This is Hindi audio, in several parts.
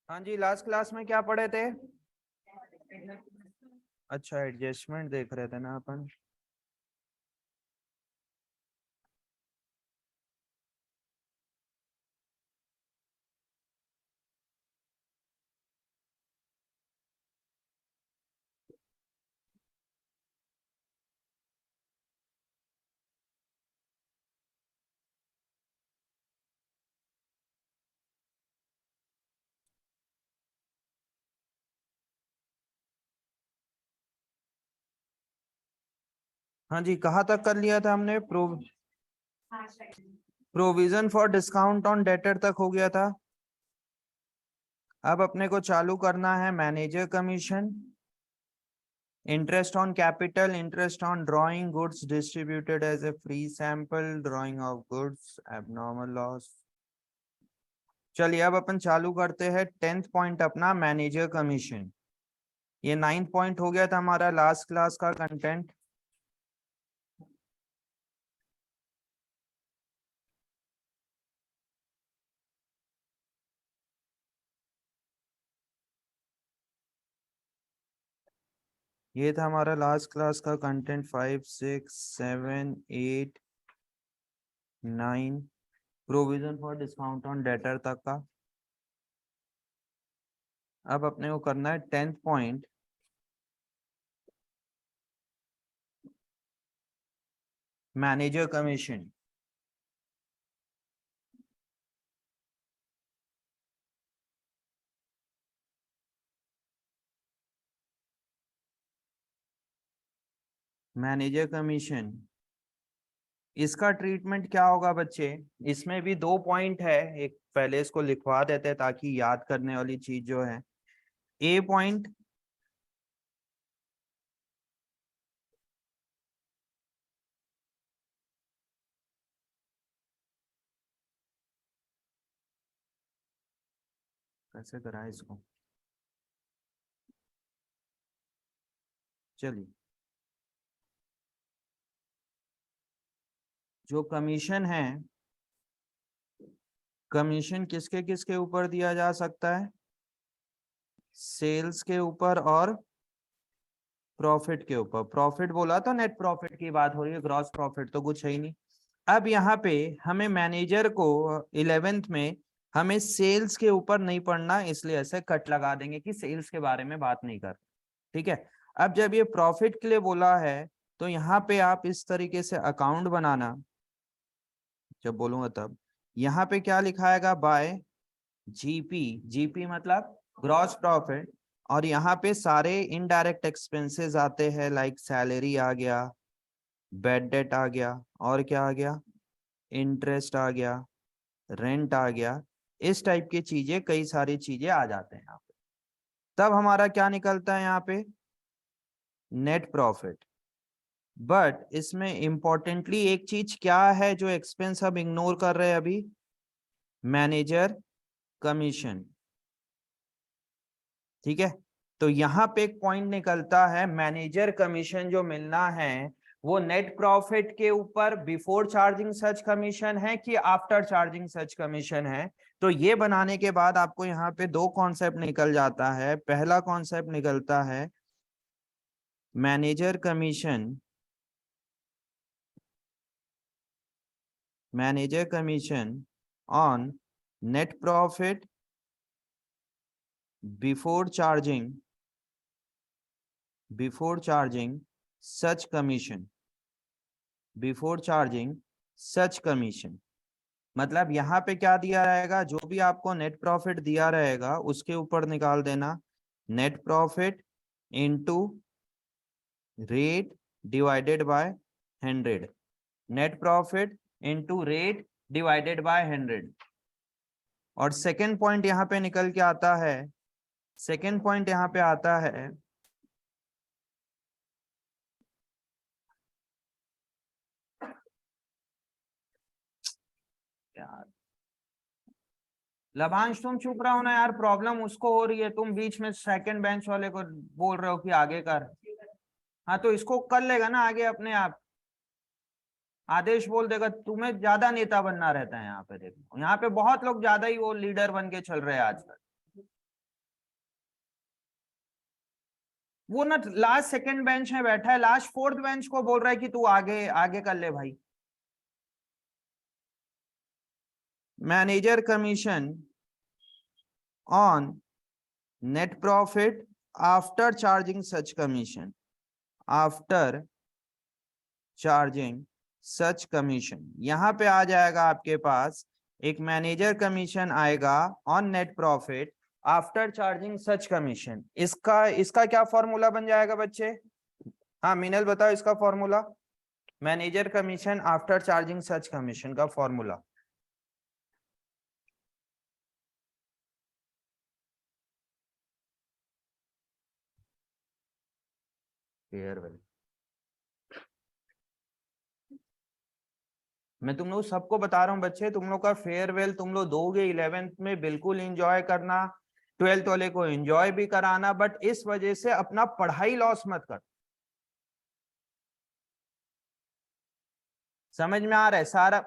हाँ जी, लास्ट क्लास में क्या पढ़े थे? अच्छा, एडजस्टमेंट देख रहे थे ना अपन। हाँ जी, कहाँ तक कर लिया था हमने? Provision for discount on debtor तक हो गया था। अब अपने को चालू करना है manager commission, interest on capital, interest on drawing goods distributed as a free sample, drawing of goods, abnormal loss. चलिए अब अपन चालू करते हैं 10th पॉइंट अपना, मैनेजर कमीशन। ये 9th पॉइंट हो गया था हमारा लास्ट क्लास का कंटेंट। ये था हमारा लास्ट क्लास का content, 5 6 7 8 9, provision for discount on debtor तक का। अब अपने को करना है 10th point, manager commission. Manager commission, इसका ट्रीटमेंट क्या होगा बच्चे? इसमें भी दो पॉइंट है, एक पहले इसको लिखवा देते हैं ताकि याद करने वाली चीज जो है। ए पॉइंट, कैसे करा है इसको? चलिए, जो कमीशन है, कमीशन किसके किसके ऊपर दिया जा सकता है? सेल्स के ऊपर और प्रॉफिट के ऊपर। प्रॉफिट बोला तो नेट प्रॉफिट की बात हो रही है, ग्रॉस प्रॉफिट तो कुछ है ही नहीं। अब यहाँ पे हमें मैनेजर को 11th में हमें सेल्स के ऊपर नहीं पढ़ना, इसलिए ऐसे कट लगा देंगे कि सेल्स के बारे में बात नहीं कर। ठीक है। अब जब ये प्रॉफिट के लिए बोला है तो यहाँ पे आप इस तरीके से अकाउंट बनाना, जब बोलूंगा तब यहाँ पे क्या लिखाएगा? By GP. जीपी मतलब ग्रॉस प्रॉफिट। और यहाँ पे सारे इनडायरेक्ट एक्सपेंसेस आते हैं, लाइक सैलरी आ गया, बेड डेट आ गया, और क्या आ गया? इंटरेस्ट आ गया, रेंट आ गया। इस टाइप की चीजें, कई सारी चीजें आ जाते हैं यहाँ पे। तब हमारा क्या निकलता है यहाँ पे? Net profit. बट इसमें इंपॉर्टेंटली एक चीज क्या है जो एक्सपेंस हम इग्नोर कर रहे हैं अभी? Manager commission. ठीक है। तो यहाँ पे एक पॉइंट निकलता है, मैनेजर कमीशन जो मिलना है वो नेट प्रॉफिट के ऊपर बिफोर चार्जिंग सच कमीशन है कि आफ्टर चार्जिंग सच कमीशन है। तो ये बनाने के बाद आपको यहाँ पे दो कॉन्सेप्ट निकल जाता है। पहला कॉन्सेप्ट निकलता है manager commission, manager commission on net profit before charging, before charging such commission, before charging such commission. मतलब यहाँ पे क्या दिया रहेगा? जो भी आपको नेट प्रॉफिट दिया रहेगा उसके ऊपर निकाल देना net profit into rate divided by 100। Net profit into rate divided by 100। और सेकेंड पॉइंट यहाँ पे निकल के आता है, सेकेंड पॉइंट यहाँ पे आता है, यार लभांश तुम चुप रहो ना यार, प्रॉब्लम उसको हो रही है, तुम बीच में सेकंड बेंच वाले को बोल रहे हो कि आगे कर। हाँ तो इसको कर लेगा ना आगे अपने आप, आदेश बोल देगा। तुम्हें ज्यादा नेता बनना रहता है यहाँ पे, देखो यहाँ पे बहुत लोग ज्यादा ही वो लीडर बन के चल रहे हैं आजकल। वो ना लास्ट सेकंड बेंच में बैठा है, लास्ट फोर्थ बेंच को बोल रहा है कि तू आगे आगे कर ले भाई। Manager commission on net profit after charging such commission, after charging such commission, यहां पे आ जाएगा आपके पास एक मैनेजर कमीशन आएगा on net profit after charging such commission. इसका इसका क्या फॉर्मूला बन जाएगा बच्चे? हाँ मिनल बताओ इसका formula, manager commission after charging सच कमीशन का फॉर्मूला। फेयरवेल, मैं तुम लोग सबको बता रहा हूँ बच्चे, तुम लोग का फेयरवेल तुम लोग दोगे 11th में, बिल्कुल एंजॉय करना, 12th वाले को एंजॉय भी कराना, बट इस वजह से अपना पढ़ाई लॉस मत कर। समझ में आ रहा है? सारा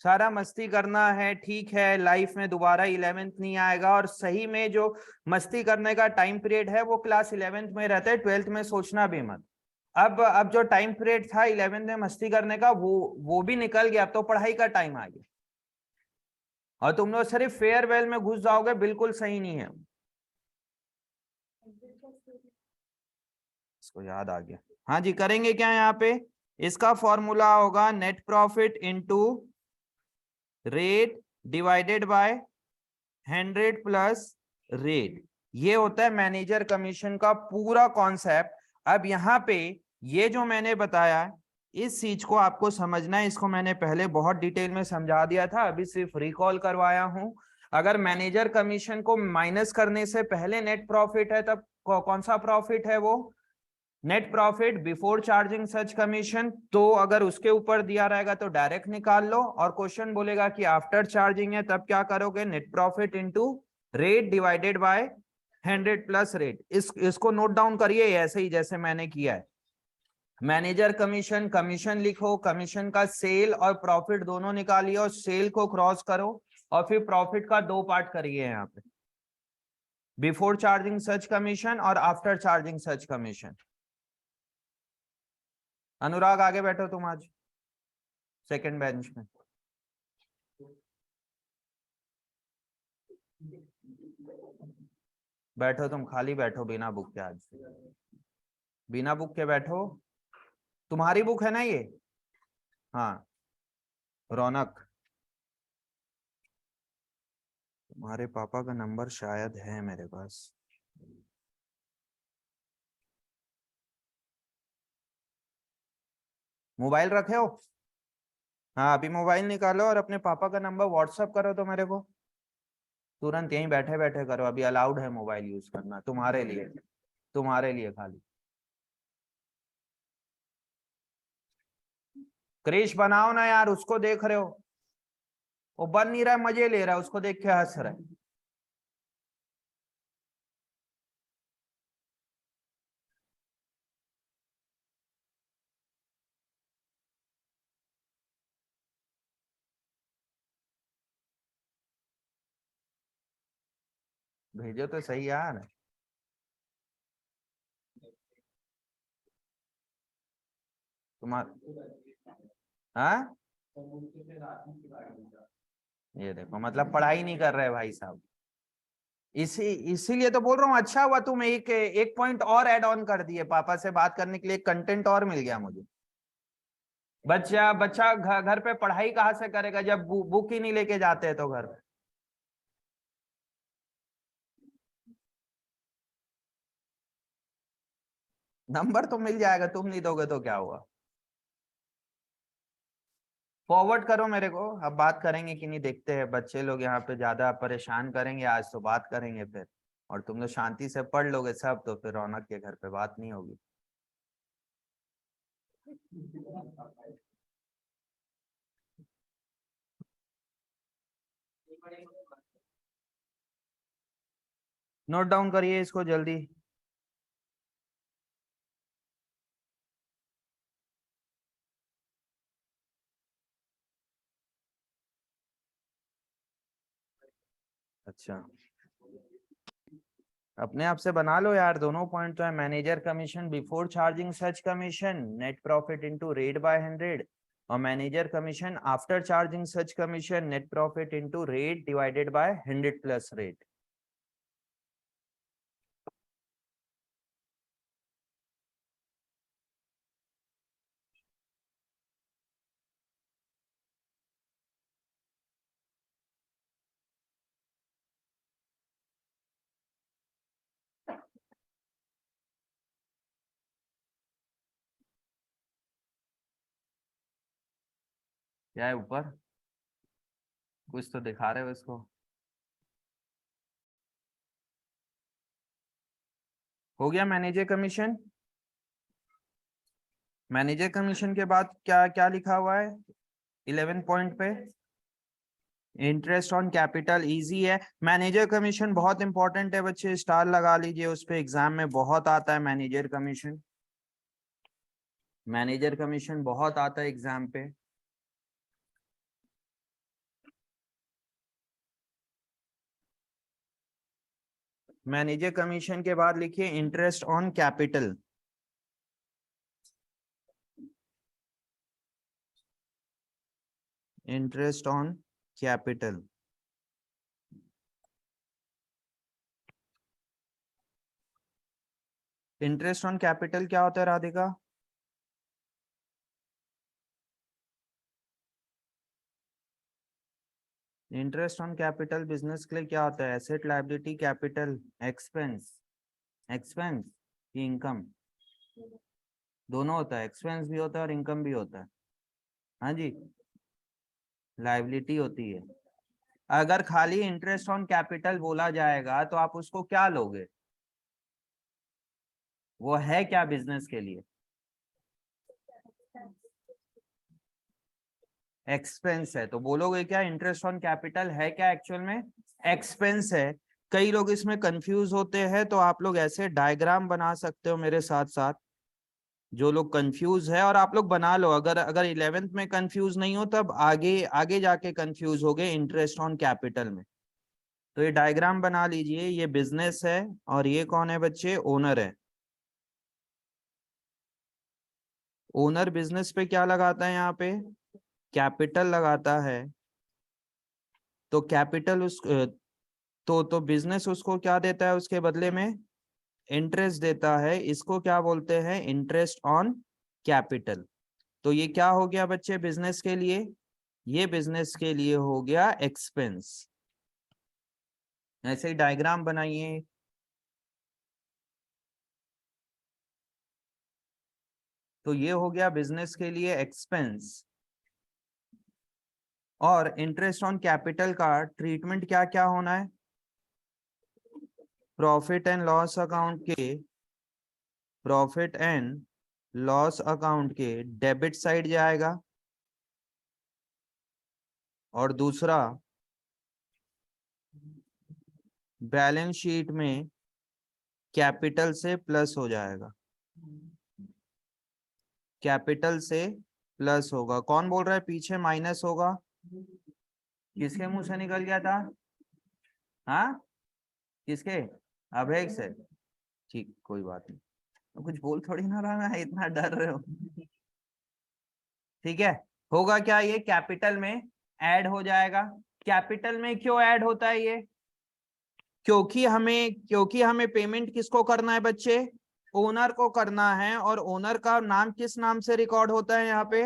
सारा मस्ती करना है, ठीक है, लाइफ में दोबारा 11th नहीं आएगा, और सही में जो मस्ती करने का टाइम पीरियड है वो क्लास 11th में रहता है, 12th में सोचना भी मत। अब जो टाइम पीरियड था 11th में मस्ती करने का वो भी निकल गया, अब तो पढ़ाई का टाइम आ गया, और तुम लोग सिर्फ फेयरवेल में घुस जाओगे, बिल्कुल सही नहीं है। इसको याद आ गया। हाँ जी, करेंगे क्या यहाँ पे? इसका फॉर्मूला होगा net profit into rate divided by 100 plus rate, ये होता है मैनेजर कमीशन का पूरा कॉन्सेप्ट। अब यहाँ पे ये जो मैंने बताया, इस चीज को आपको समझना है, इसको मैंने पहले बहुत डिटेल में समझा दिया था, अभी सिर्फ रिकॉल करवाया हूं। अगर मैनेजर कमीशन को माइनस करने से पहले नेट प्रॉफिट है, तब कौन सा प्रॉफिट है? वो नेट प्रॉफिट बिफोर चार्जिंग सच कमीशन। तो अगर उसके ऊपर दिया रहेगा तो डायरेक्ट निकाल लो, और क्वेश्चन बोलेगा कि आफ्टर चार्जिंग है तब क्या करोगे? Net profit into rate divided by 100 plus rate. इसको नोट डाउन करिए ऐसे ही जैसे मैंने किया है। मैनेजर कमीशन, कमीशन लिखो, कमीशन का सेल और प्रॉफिट दोनों निकालिए, और सेल को क्रॉस करो, और फिर प्रॉफिट का दो पार्ट करिए यहाँ पे, बिफोर चार्जिंग सच कमीशन और आफ्टर चार्जिंग सच कमीशन। अनुराग आगे बैठो तुम आज सेकंड बेंच में। बैठो तुम, खाली बैठो बिना बुक के, आज बिना बुक के बैठो। तुम्हारी बुक है ना ये? हाँ, रौनक, तुम्हारे पापा का नंबर शायद है मेरे पास। मोबाइल रखे हो? हाँ, अभी मोबाइल निकालो और अपने पापा का नंबर व्हाट्सअप करो तो मेरे को, तुरंत यहीं बैठे बैठे करो, अभी अलाउड है मोबाइल यूज करना तुम्हारे लिए, तुम्हारे लिए खाली। क्रिश बनाओ ना यार, उसको देख रहे हो, वो बन नहीं रहा है, मजे ले रहा है, उसको देख के हंस रहा है। भेजो तो सही यार। तुम्हारा, हाँ, ये देखो, मतलब पढ़ाई नहीं कर रहे भाई साहब। इसीलिए तो बोल रहा हूँ, अच्छा हुआ तुम एक एक पॉइंट और ऐड ऑन कर दिए, पापा से बात करने के लिए कंटेंट और मिल गया मुझे। बच्चा बच्चा घर पे पढ़ाई कहाँ से करेगा जब बुक ही नहीं लेके जाते हैं तो घर पे। नंबर तो मिल जाएगा, तुम नहीं दोगे तो क्या हुआ? फॉरवर्ड करो मेरे को, अब बात करेंगे कि नहीं देखते हैं, बच्चे लोग यहाँ पे ज्यादा परेशान करेंगे, आज तो बात करेंगे फिर, और तुम लोग शांति से पढ़ लोगे सब, तो फिर रौनक के घर पे बात नहीं होगी। नोट डाउन करिए इसको जल्दी। अच्छा, अपने आप से बना लो यार, दोनों पॉइंट तो है। Manager commission before charging such commission net profit into rate by 100, और manager commission after charging such commission net profit into rate divided by 100 plus rate. क्या है ऊपर, कुछ तो दिखा रहे हो इसको। हो गया मैनेजर कमीशन। मैनेजर कमीशन के बाद क्या क्या लिखा हुआ है 11 पॉइंट पे? Interest on capital. इजी है। मैनेजर कमीशन बहुत इंपॉर्टेंट है बच्चे, स्टार लगा लीजिए उस पे, एग्जाम में बहुत आता है मैनेजर कमीशन। मैनेजर कमीशन बहुत आता है एग्जाम पे। मैनेजर कमीशन के बाद लिखिए interest on capital. Interest on capital. Interest on capital क्या होता है Radhika? Interest on capital business के लिए क्या होता है? Asset, liability, capital, expense. Expense की इनकम, दोनों होता है, एक्सपेंस भी होता है और इनकम भी होता है। हाँ जी, लायबिलिटी होती है। अगर खाली इंटरेस्ट ऑन कैपिटल बोला जाएगा तो आप उसको क्या लोगे? वो है क्या बिजनेस के लिए? एक्सपेंस है। तो बोलोगे क्या इंटरेस्ट ऑन कैपिटल है क्या एक्चुअल में? एक्सपेंस है। कई लोग इसमें कंफ्यूज होते हैं, तो आप लोग ऐसे डायग्राम बना सकते हो मेरे साथ साथ, जो लोग कंफ्यूज है, और आप लोग बना लो। अगर अगर 11th में कंफ्यूज नहीं हो तब आगे आगे जाके कंफ्यूज हो गए इंटरेस्ट ऑन कैपिटल में। तो ये डायग्राम बना लीजिए, ये बिजनेस है और ये कौन है बच्चे? ओनर है। ओनर बिजनेस पे क्या लगाता है यहाँ पे? कैपिटल लगाता है। तो कैपिटल उस तो बिजनेस उसको क्या देता है उसके बदले में? इंटरेस्ट देता है। इसको क्या बोलते हैं? Interest on capital. तो ये क्या हो गया बच्चे बिजनेस के लिए? ये बिजनेस के लिए हो गया एक्सपेंस। ऐसे ही डायग्राम बनाइए। तो ये हो गया बिजनेस के लिए एक्सपेंस। और इंटरेस्ट ऑन कैपिटल का ट्रीटमेंट क्या क्या होना है? प्रॉफिट एंड लॉस अकाउंट के, प्रॉफिट एंड लॉस अकाउंट के डेबिट साइड जाएगा, और दूसरा बैलेंस शीट में कैपिटल से प्लस हो जाएगा। कैपिटल से प्लस होगा। कौन बोल रहा है पीछे माइनस होगा? किसके मुंह से निकल गया था? हाँ, किसके? अभेक से। ठीक, कोई बात नहीं। तो कुछ बोल थोड़ी ना रहा है, इतना डर रहे हो। ठीक है। होगा क्या, ये कैपिटल में ऐड हो जाएगा। कैपिटल में क्यों ऐड होता है ये? क्योंकि हमें पेमेंट किसको करना है बच्चे? ओनर को करना है। और ओनर का नाम किस नाम से रिकॉर्ड होता है यहाँ पे?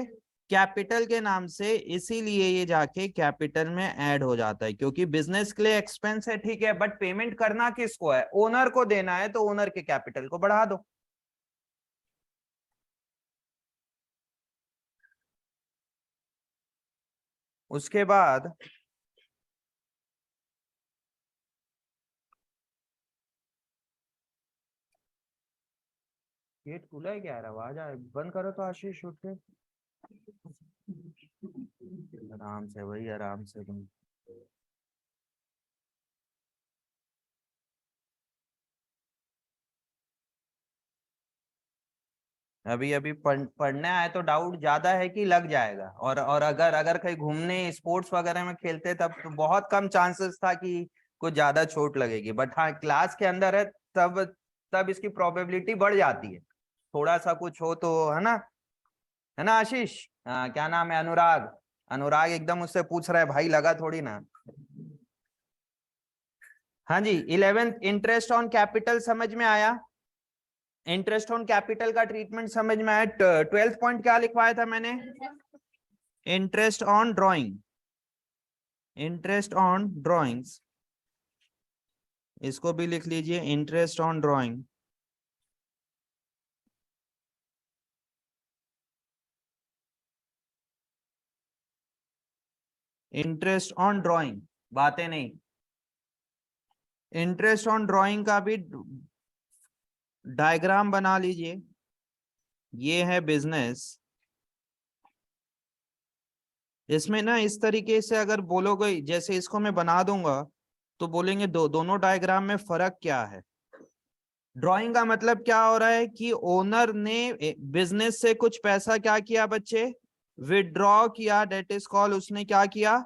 कैपिटल के नाम से। इसीलिए ये जाके कैपिटल में ऐड हो जाता है, क्योंकि बिजनेस के लिए एक्सपेंस है, ठीक है, बट पेमेंट करना किसको है? ओनर को देना है, तो ओनर के कैपिटल को बढ़ा दो। उसके बाद गेट खुला है क्या यार? आवाज आ बंद करो तो आशीष उठ के। आराम से भाई, आराम से तुम। अभी अभी पढ़ने आए तो डाउट ज्यादा है कि लग जाएगा। और अगर अगर कहीं घूमने स्पोर्ट्स वगैरह में खेलते तब तो बहुत कम चांसेस था कि कुछ ज्यादा चोट लगेगी, बट हाँ क्लास के अंदर है तब तब इसकी प्रोबेबिलिटी बढ़ जाती है, थोड़ा सा कुछ हो तो, है ना आशीष? हाँ, क्या नाम है? अनुराग। अनुराग एकदम उससे पूछ रहा है भाई, लगा थोड़ी ना। हाँ जी, 11th इंटरेस्ट ऑन कैपिटल समझ में आया? इंटरेस्ट ऑन कैपिटल का ट्रीटमेंट समझ में आया? 12th पॉइंट क्या लिखवाया था मैंने? Interest on drawing, interest on drawings, इसको भी लिख लीजिए, interest on drawing. Interest on drawing, बातें नहीं। इंटरेस्ट ऑन ड्रॉइंग का भी डायग्राम बना लीजिए। ये है बिजनेस, इसमें ना इस तरीके से अगर बोलोगे, जैसे इसको मैं बना दूंगा तो बोलेंगे दोनों डायग्राम में फर्क क्या है। ड्राइंग का मतलब क्या हो रहा है कि ओनर ने बिजनेस से कुछ पैसा क्या किया बच्चे, विड्रॉ किया, डेट इज कॉल, उसने क्या किया,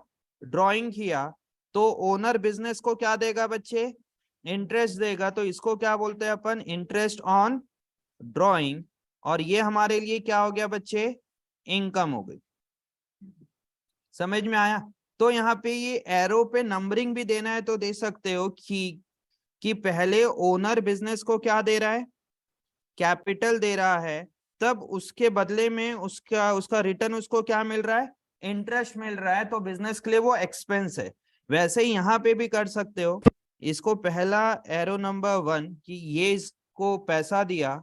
ड्राइंग किया। तो ओनर बिजनेस को क्या देगा बच्चे, इंटरेस्ट देगा। तो इसको क्या बोलते हैं अपन, इंटरेस्ट ऑन ड्राइंग। और ये हमारे लिए क्या हो गया बच्चे, इनकम हो गई। समझ में आया? तो यहाँ पे ये एरो पे नंबरिंग भी देना है तो दे सकते हो कि पहले ओनर बिजनेस को क्या दे रहा है, कैपिटल दे रहा है, तब उसके बदले में उसका उसका रिटर्न उसको क्या मिल रहा है, इंटरेस्ट मिल रहा है। तो बिजनेस के लिए वो एक्सपेंस है। वैसे ही यहाँ पे भी कर सकते हो, इसको पहला एरो नंबर 1 कि ये इसको पैसा दिया,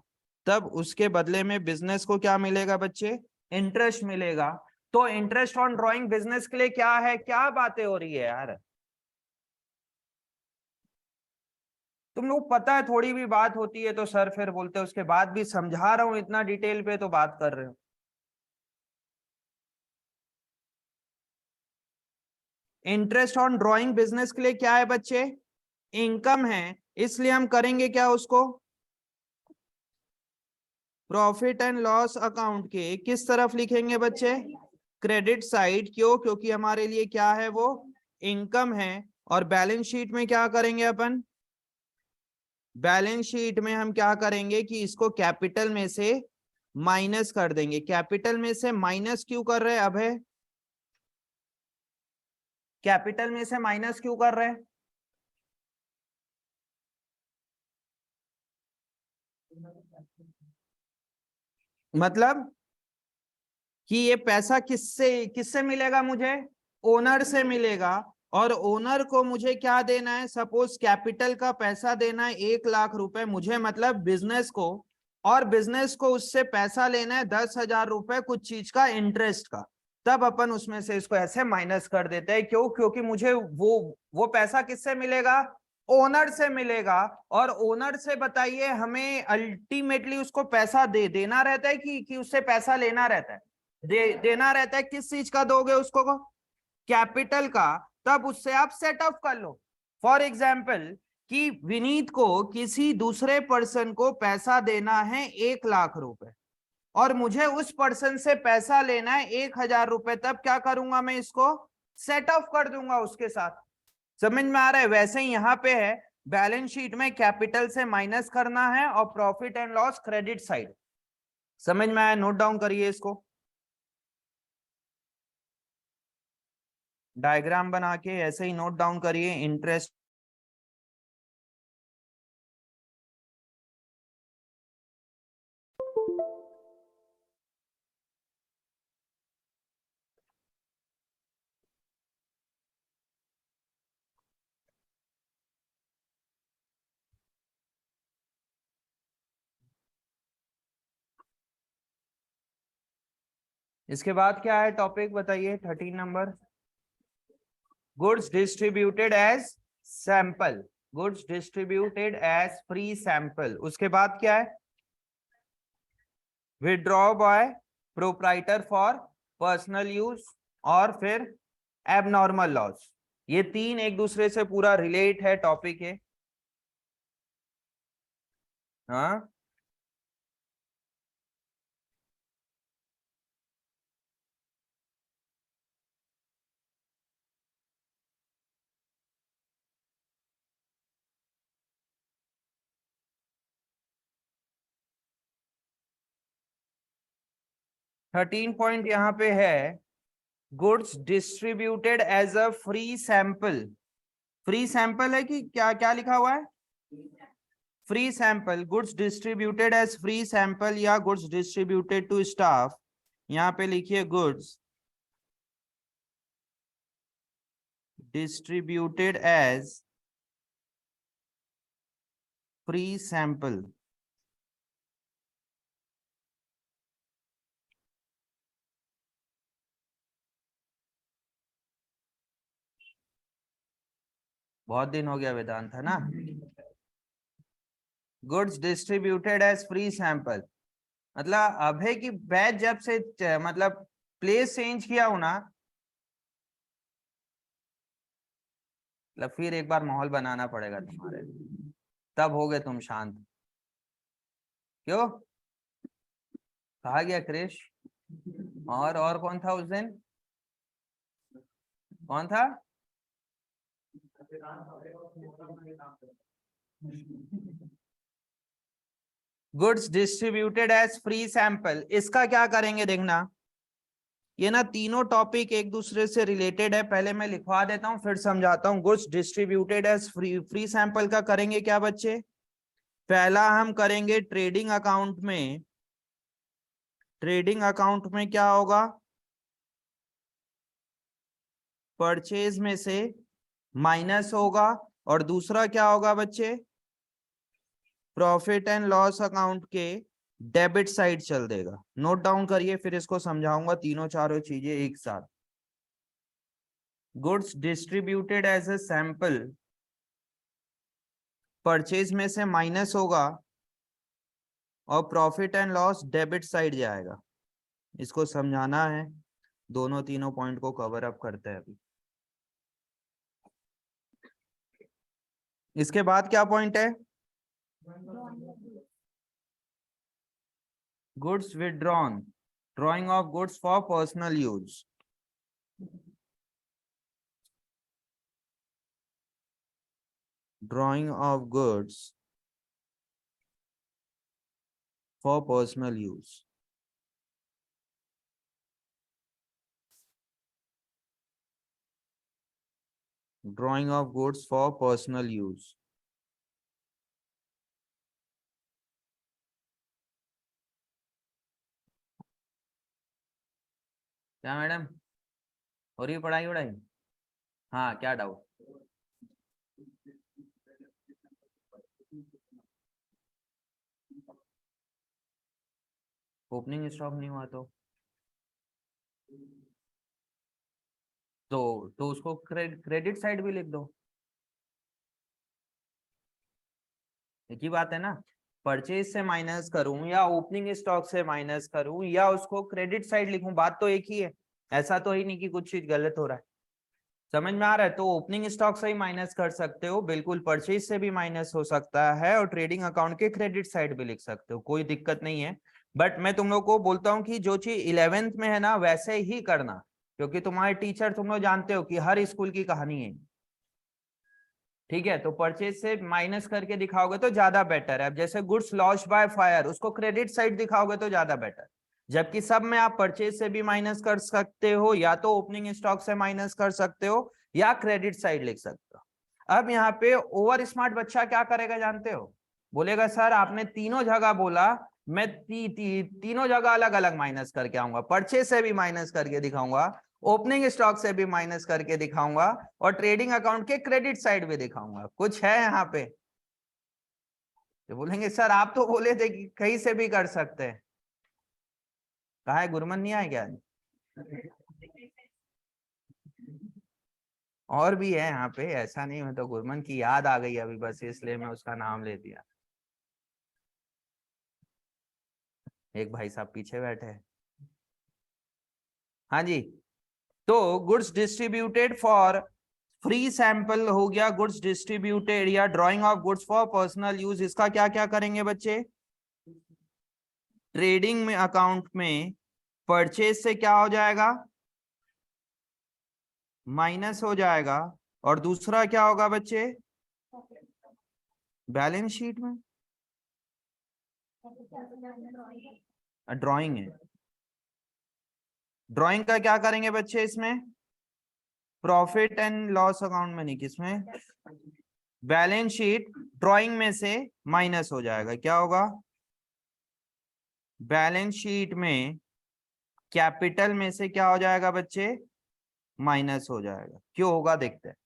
तब उसके बदले में बिजनेस को क्या मिलेगा बच्चे, इंटरेस्ट मिलेगा। तो इंटरेस्ट ऑन ड्राइंग बिजनेस के लिए क्या है, क्या बातें हो रही है यार? तुम लोग पता है थोड़ी भी बात होती है तो सर फिर बोलते हैं, उसके बाद भी समझा रहा हूं इतना डिटेल पे तो बात कर रहे हो। इंटरेस्ट ऑन ड्राइंग बिजनेस के लिए क्या है बच्चे, इनकम है। इसलिए हम करेंगे क्या, उसको प्रॉफिट एंड लॉस अकाउंट के किस तरफ लिखेंगे बच्चे, क्रेडिट साइड। क्यों? क्योंकि हमारे लिए क्या है वो, इनकम है। और बैलेंस शीट में क्या करेंगे अपन, बैलेंस शीट में हम क्या करेंगे कि इसको कैपिटल में से माइनस कर देंगे। कैपिटल में से माइनस क्यों कर रहे हैं अभय, कैपिटल में से माइनस क्यों कर रहे हैं? मतलब कि ये पैसा किससे किससे मिलेगा मुझे, ओनर से मिलेगा। और ओनर को मुझे क्या देना है, सपोज कैपिटल का पैसा देना है 1 लाख रुपए मुझे, मतलब बिजनेस को। और बिजनेस को उससे पैसा लेना है 10,000 रुपए कुछ चीज का इंटरेस्ट का। तब अपन उसमें से इसको ऐसे माइनस कर देते हैं। क्यों? क्योंकि मुझे वो पैसा किससे मिलेगा, ओनर से मिलेगा। और ओनर से बताइए हमें अल्टीमेटली उसको पैसा देना रहता है कि उससे पैसा लेना रहता है, देना रहता है। किस चीज का दोगे उसको, कैपिटल का। तब उससे आप सेट ऑफ कर लो। फॉर एग्जाम्पल कि विनीत को किसी दूसरे पर्सन को पैसा देना है 1 लाख रुपए, और मुझे उस पर्सन से पैसा लेना है 1,000 रुपए। तब क्या करूंगा मैं, इसको सेट ऑफ कर दूंगा उसके साथ। समझ में आ रहा है? वैसे ही यहां पे है, बैलेंस शीट में कैपिटल से माइनस करना है और profit and loss credit side. समझ में आया? नोट डाउन करिए इसको, डायग्राम बना के ऐसे ही नोट डाउन करिए। इंटरेस्ट, इसके बाद क्या है टॉपिक बताइए, 13 number, goods distributed as sample, goods distributed as free sample. उसके बाद क्या है, withdraw by proprietor for personal use, और फिर एबनॉर्मल लॉस। ये तीन एक दूसरे से पूरा रिलेट है टॉपिक है। हाँ, 13 पॉइंट यहाँ पे है, goods distributed as a free sample. Free sample है कि क्या क्या लिखा हुआ है? Free sample. Goods distributed as free sample या गुड्स डिस्ट्रीब्यूटेड टू स्टाफ। यहाँ पे लिखिए goods distributed as free sample. बहुत दिन हो गया वेदांत, है ना? Goods distributed as free sample मतलब अभय की बैच जब से मतलब प्लेस चेंज किया हो ना, मतलब फिर एक बार माहौल बनाना पड़ेगा तुम्हारे, तब होगे तुम शांत। क्यों? कहा गया क्रिश? और कौन था उस दिन? कौन था? Goods distributed as free sample, इसका क्या करेंगे देखना। ये ना तीनों टॉपिक एक दूसरे से रिलेटेड है, पहले मैं लिखवा देता हूं फिर समझाता हूं। Goods distributed as free sample का करेंगे क्या बच्चे? पहला हम करेंगे ट्रेडिंग अकाउंट में। ट्रेडिंग अकाउंट में क्या होगा? परचेज में से माइनस होगा, और दूसरा क्या होगा बच्चे? प्रॉफिट एंड लॉस अकाउंट के डेबिट साइड चल देगा। नोट डाउन करिए, फिर इसको समझाऊंगा तीनों चारों चीजें एक साथ। Goods distributed as a sample, purchase में से माइनस होगा और profit and loss debit side जाएगा। इसको समझाना है, दोनों तीनों पॉइंट को कवर अप करते हैं अभी। इसके बाद क्या पॉइंट है? Goods withdrawn, drawing of goods for personal use. Drawing of goods for personal use. Drawing of goods for personal use. क्या मैडम, हो रही है पढ़ाई वढ़ाई? हाँ, क्या डाउट? ओपनिंग स्टॉक नहीं हुआ तो उसको क्रेडिट साइड भी लिख दो। एक ही बात है ना, परचेज से माइनस करूं या ओपनिंग स्टॉक से माइनस करूं या उसको क्रेडिट साइड लिखूं, बात तो एक ही है। ऐसा तो ही नहीं कि कुछ चीज गलत हो रहा है। समझ में आ रहा है? तो ओपनिंग स्टॉक से ही माइनस कर सकते हो बिल्कुल, परचेज से भी माइनस हो सकता है, और ट्रेडिंग अकाउंट के क्रेडिट साइड भी लिख सकते हो, कोई दिक्कत नहीं है। बट मैं तुम लोग को बोलता हूँ कि जो चीज 11th में है ना वैसे ही करना, क्योंकि तुम्हारे टीचर तुम लोग जानते हो कि हर स्कूल की कहानी है। ठीक है, तो परचेज से माइनस करके दिखाओगे तो ज्यादा बेटर है। अब जैसे गुड्स लॉस्ट बाय फायर, उसको क्रेडिट साइड दिखाओगे तो ज्यादा बेटर। जबकि सब में आप परचेज से भी माइनस कर सकते हो, या तो ओपनिंग स्टॉक से माइनस कर सकते हो, या क्रेडिट साइड लिख सकते हो। अब यहाँ पे ओवर स्मार्ट बच्चा क्या करेगा जानते हो? बोलेगा सर आपने तीनों जगह बोला, मैं तीनों जगह अलग अलग माइनस करके आऊंगा, परचेज से भी माइनस करके दिखाऊंगा, ओपनिंग स्टॉक से भी माइनस करके दिखाऊंगा, और ट्रेडिंग अकाउंट के क्रेडिट साइड भी दिखाऊंगा। कुछ है यहाँ पे? तो बोलेंगे सर आप तो बोले थे कि कहीं से भी कर सकते हैं। कहा है गुरमन नहीं आए क्या? और भी है यहाँ पे, ऐसा नहीं। मैं तो गुरमन की याद आ गई अभी बस, इसलिए मैं उसका नाम ले दिया। एक भाई साहब पीछे बैठे हैं। हाँ जी, तो goods distributed for free sample हो गया, गुड्स डिस्ट्रीब्यूटेड या drying of goods for personal use. इसका क्या क्या करेंगे बच्चे? ट्रेडिंग में अकाउंट में परचेज से क्या हो जाएगा? माइनस हो जाएगा, और दूसरा क्या होगा बच्चे? बैलेंस शीट में ड्राइंग है। ड्राइंग का क्या करेंगे बच्चे इसमें? प्रॉफिट एंड लॉस अकाउंट में नहीं, किसमें? बैलेंस शीट ड्राइंग में से माइनस हो जाएगा। क्या होगा? बैलेंस शीट में कैपिटल में से क्या हो जाएगा बच्चे? माइनस हो जाएगा। क्यों होगा देखते हैं।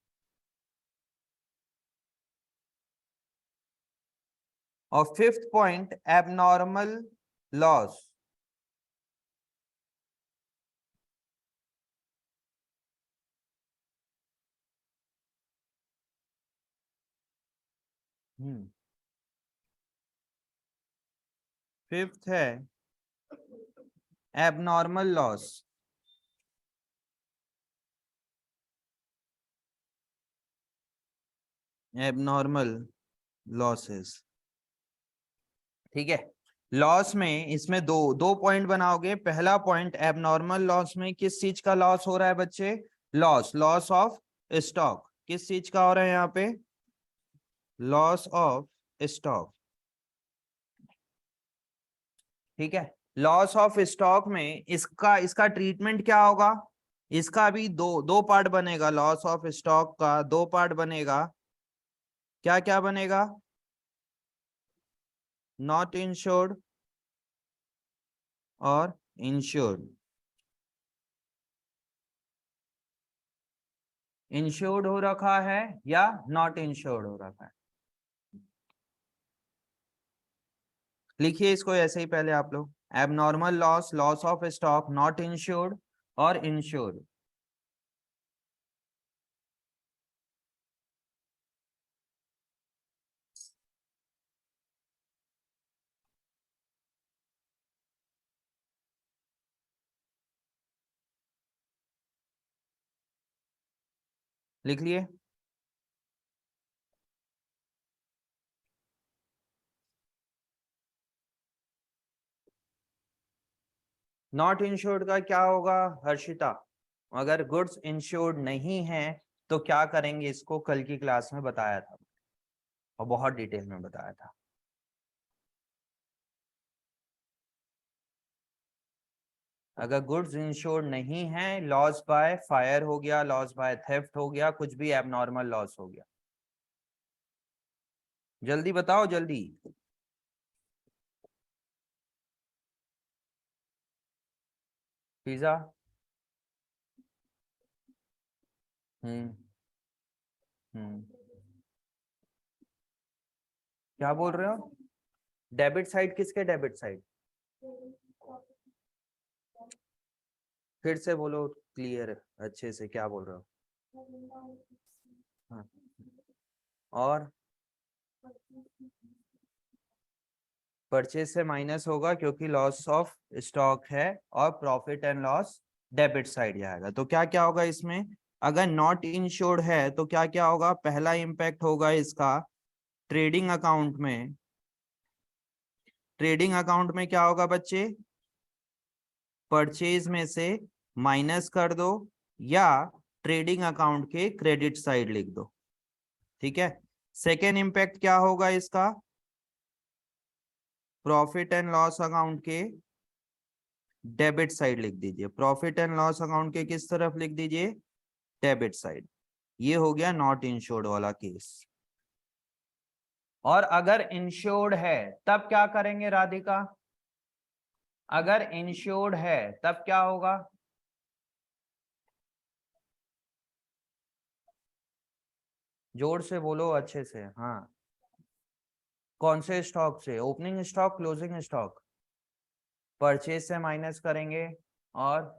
और fifth point, abnormal loss. Fifth है एबनॉर्मल लॉस। एबनॉर्मल लॉसेस, ठीक है। लॉस में इसमें दो दो पॉइंट बनाओगे। पहला पॉइंट, एबनॉर्मल लॉस में किस चीज का लॉस हो रहा है बच्चे? Loss, loss of stock. किस चीज का हो रहा है यहाँ पे? लॉस ऑफ स्टॉक, ठीक है। लॉस ऑफ स्टॉक में इसका इसका ट्रीटमेंट क्या होगा? इसका भी दो दो पार्ट बनेगा। लॉस ऑफ स्टॉक का दो पार्ट बनेगा। क्या क्या बनेगा? नॉट इंश्योर्ड और इंश्योर्ड। इंश्योर्ड हो रखा है या नॉट इंश्योर्ड हो रखा है? लिखिए इसको ऐसे ही पहले आप लोग। Abnormal loss, loss of stock, not insured और इंश्योर्ड। लिख लिए? नॉट इंश्योर्ड का क्या होगा हर्षिता? अगर गुड्स इंश्योर्ड नहीं है तो क्या करेंगे? इसको कल की क्लास में बताया था और बहुत डिटेल में बताया था। अगर गुड्स इंश्योर्ड नहीं है, लॉस बाय फायर हो गया, लॉस बाय थेफ्ट हो गया, कुछ भी एबनॉर्मल लॉस हो गया। जल्दी बताओ जल्दी। पिज्जा। हम्म। हम्म। क्या बोल रहे हो? डेबिट साइड किसके डेबिट साइड? फिर से बोलो क्लियर अच्छे से, क्या बोल रहे हो? हाँ। और परचेज से माइनस होगा क्योंकि लॉस ऑफ स्टॉक है, और profit and loss debit side आएगा। तो क्या क्या होगा इसमें? अगर नॉट इंश्योर्ड है तो क्या क्या होगा? पहला इंपैक्ट होगा इसका ट्रेडिंग अकाउंट में। ट्रेडिंग अकाउंट में क्या होगा बच्चे? परचेज में से माइनस कर दो या ट्रेडिंग अकाउंट के क्रेडिट साइड लिख दो, ठीक है। सेकेंड इंपैक्ट क्या होगा इसका? प्रॉफिट एंड लॉस अकाउंट के डेबिट साइड लिख दीजिए। प्रॉफिट एंड लॉस अकाउंट के किस तरफ लिख दीजिए? Debit side. ये हो गया नॉट इंश्योर्ड वाला केस। और अगर इंश्योर्ड है तब क्या करेंगे राधिका? अगर इंश्योर्ड है तब क्या होगा? जोर से बोलो अच्छे से। हाँ, कौन से स्टॉक से? Opening stock, closing stock? Purchase से माइनस करेंगे और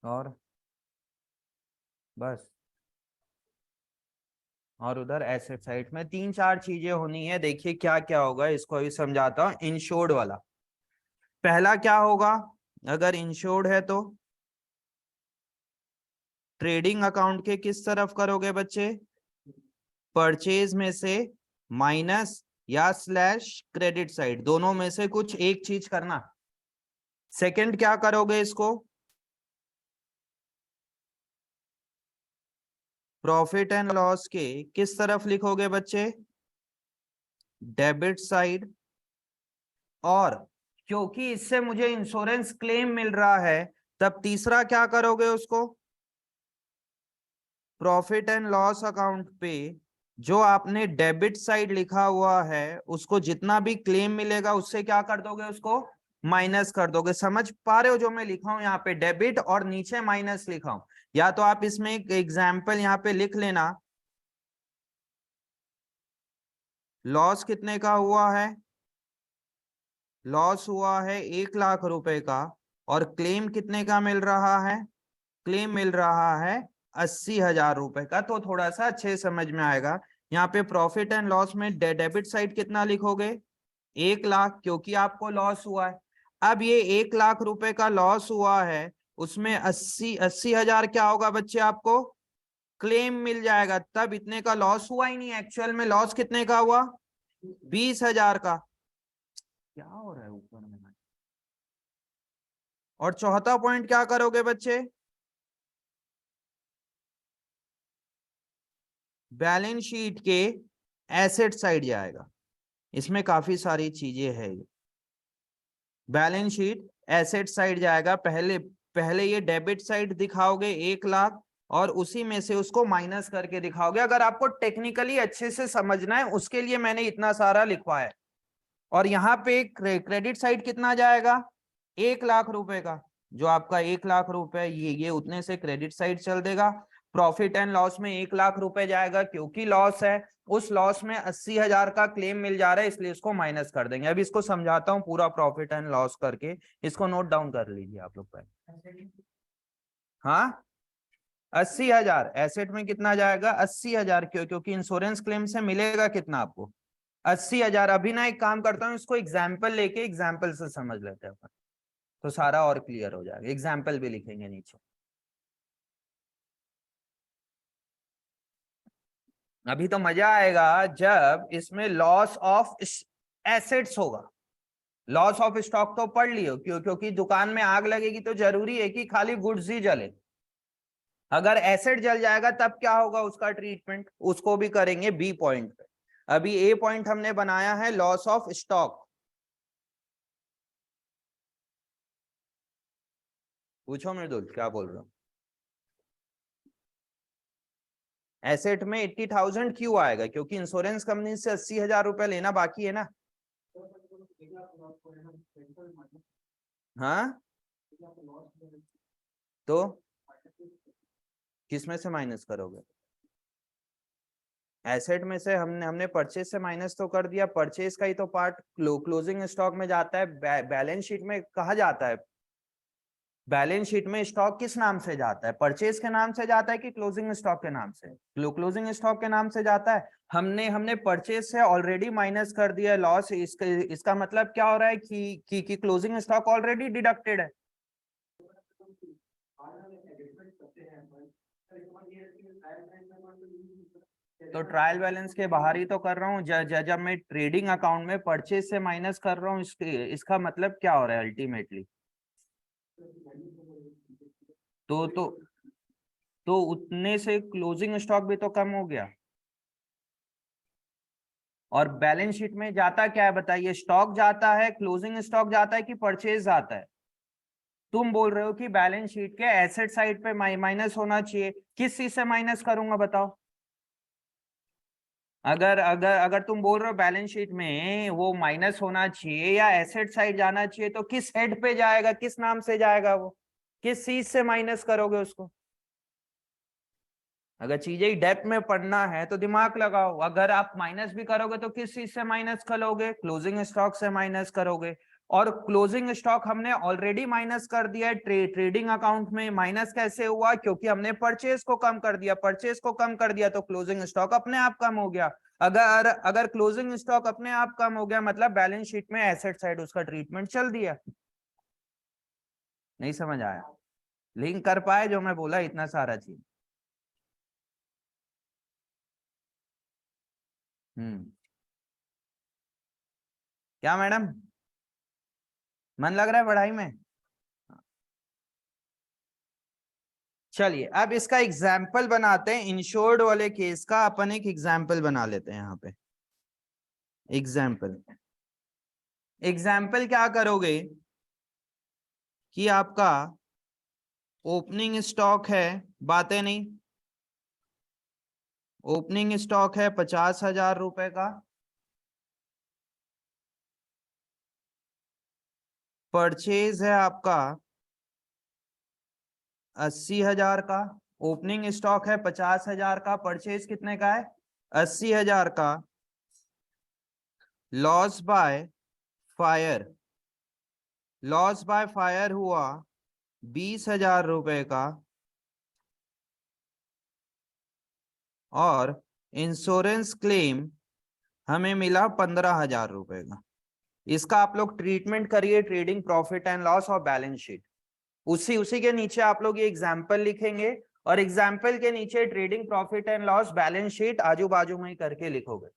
और बस। और उधर एसेट साइड में तीन चार चीजें होनी है। देखिए क्या क्या होगा, इसको अभी समझाता हूँ। इंश्योर्ड वाला पहला क्या होगा? अगर इंश्योर्ड है तो ट्रेडिंग अकाउंट के किस तरफ करोगे बच्चे? परचेज में से माइनस या स्लैश क्रेडिट साइड, दोनों में से कुछ एक चीज करना। सेकंड क्या करोगे इसको? प्रॉफिट एंड लॉस के किस तरफ लिखोगे बच्चे? Debit side. और क्योंकि इससे मुझे इंश्योरेंस क्लेम मिल रहा है, तब तीसरा क्या करोगे उसको? प्रॉफिट एंड लॉस अकाउंट पे जो आपने डेबिट साइड लिखा हुआ है उसको जितना भी क्लेम मिलेगा उससे क्या कर दोगे? उसको माइनस कर दोगे। समझ पा रहे हो जो मैं लिखा हूं यहाँ पे? डेबिट और नीचे माइनस लिखा हूं। या तो आप इसमें एक एग्जाम्पल यहाँ पे लिख लेना। लॉस कितने का हुआ है? लॉस हुआ है 1 लाख रुपए का। और क्लेम कितने का मिल रहा है? क्लेम मिल रहा है 80,000 रुपए का। तो थोड़ा सा अच्छे समझ में आएगा। यहाँ पे प्रॉफिट एंड लॉस में डेबिट साइड कितना लिखोगे? 1 लाख, क्योंकि आपको लॉस हुआ है। अब ये 1 लाख रुपए का लॉस हुआ है, उसमें 80,000 क्या होगा बच्चे? आपको क्लेम मिल जाएगा। तब इतने का लॉस हुआ ही नहीं, एक्चुअल में लॉस कितने का हुआ? 20,000 का। क्या हो रहा है ऊपर में? और चौथा पॉइंट क्या करोगे बच्चे? बैलेंस शीट के एसेट साइड जाएगा। इसमें काफी सारी चीजें है। बैलेंस शीट एसेट साइड जाएगा। पहले पहले ये डेबिट साइड दिखाओगे 1 लाख, और उसी में से उसको माइनस करके दिखाओगे। अगर आपको टेक्निकली अच्छे से समझना है उसके लिए मैंने इतना सारा लिखवाया है। और यहाँ पे क्रेडिट साइड कितना जाएगा? 1 लाख रुपए का। जो आपका 1 लाख रुपए ये उतने से क्रेडिट साइड चल देगा। प्रॉफिट एंड लॉस में 1 लाख रुपए जाएगा, क्योंकि लॉस है। उस लॉस में 80,000 का क्लेम मिल जा रहा है, इसलिए इसको माइनस कर देंगे। अब इसको समझाता हूँ पूरा प्रॉफिट एंड लॉस करके। इसको नोट डाउन कर लीजिए आप लोग पहले। हाँ, 80,000 एसेट में कितना जाएगा? 80,000। क्यों? क्योंकि इंश्योरेंस क्लेम से मिलेगा कितना आपको? 80,000। अभी ना एक काम करता हूँ, इसको एग्जाम्पल लेके एग्जाम्पल से समझ लेते हैं अपन, तो सारा और क्लियर हो जाएगा। एग्जाम्पल भी लिखेंगे नीचे। अभी तो मजा आएगा जब इसमें लॉस ऑफ एसेट्स होगा। लॉस ऑफ स्टॉक तो पढ़ लियो, क्योंकि दुकान में आग लगेगी तो जरूरी है कि खाली गुड्स ही जले। अगर एसेट जल जाएगा तब क्या होगा उसका ट्रीटमेंट, उसको भी करेंगे बी पॉइंट पे। अभी ए पॉइंट हमने बनाया है लॉस ऑफ स्टॉक। पूछो मृदुल, क्या बोल रहा हूँ? एसेट में 80,000 क्यों आएगा? क्योंकि इंश्योरेंस कंपनी से 80,000 रुपए लेना बाकी है ना। हाँ, तो किस में से माइनस करोगे? एसेट में से हमने हमने परचेज से माइनस तो कर दिया। परचेज का ही तो पार्ट क्लोजिंग स्टॉक में जाता है। बैलेंस शीट में कहा जाता है? बैलेंस शीट में स्टॉक किस नाम से जाता है? परचेज के नाम से जाता है कि क्लोजिंग स्टॉक के नाम से? क्लोजिंग स्टॉक के नाम से जाता है। हमने हमने परचेज से ऑलरेडी माइनस कर दिया लॉस। इसका मतलब क्या हो रहा है कि क्लोजिंग स्टॉक ऑलरेडी डिडक्टेड है। तो ट्रायल बैलेंस के बाहर ही तो कर रहा हूँ। जब मैं ट्रेडिंग अकाउंट में परचेज से माइनस कर रहा हूँ, इसका मतलब क्या हो रहा है अल्टीमेटली? तो तो उतने से क्लोजिंग स्टॉक भी तो कम हो गया। और बैलेंस शीट में जाता क्या है बताइए? स्टॉक जाता है, क्लोजिंग स्टॉक जाता है कि परचेज जाता है? तुम बोल रहे हो कि बैलेंस शीट के एसेट साइड पे माइनस होना चाहिए। किस चीज से माइनस करूंगा बताओ? अगर अगर अगर तुम बोल रहे हो बैलेंस शीट में वो माइनस होना चाहिए या एसेट साइड जाना चाहिए, तो किस हेड पे जाएगा? किस नाम से जाएगा वो? किस चीज से माइनस करोगे उसको? अगर चीजें डेप्थ में पढ़ना है तो दिमाग लगाओ। अगर आप माइनस भी करोगे तो किस चीज से माइनस करोगे? क्लोजिंग स्टॉक से माइनस करोगे। और क्लोजिंग स्टॉक हमने ऑलरेडी माइनस कर दिया है। ट्रेडिंग अकाउंट में माइनस कैसे हुआ? क्योंकि हमने परचेज को कम कर दिया। परचेज को कम कर दिया तो क्लोजिंग स्टॉक अपने आप कम हो गया। अगर अगर क्लोजिंग स्टॉक अपने आप कम हो गया, मतलब बैलेंस शीट में एसेट साइड उसका ट्रीटमेंट चल दिया। नहीं समझ आया? लिंक कर पाए जो मैं बोला इतना सारा चीज? हम्म। क्या मैडम, मन लग रहा है पढ़ाई में? चलिए अब इसका एग्जाम्पल बनाते हैं, इंश्योर्ड वाले केस का अपन एक एग्जाम्पल बना लेते हैं यहाँ पे। एग्जाम्पल क्या करोगे कि आपका ओपनिंग स्टॉक है, बातें नहीं, ओपनिंग स्टॉक है 50,000 रुपए का, परचेज है आपका 80,000 का। ओपनिंग स्टॉक है 50,000 का, परचेज कितने का है 80,000 का। Loss by fire, loss by fire हुआ 20,000 रुपए का, और इंश्योरेंस क्लेम हमें मिला 15,000 रुपए का। इसका आप लोग ट्रीटमेंट करिए ट्रेडिंग प्रॉफिट एंड लॉस और बैलेंस शीट। उसी उसी के नीचे आप लोग ये एग्जाम्पल लिखेंगे और एग्जाम्पल के नीचे trading profit and loss balance sheet आजू बाजू में ही करके लिखोगे।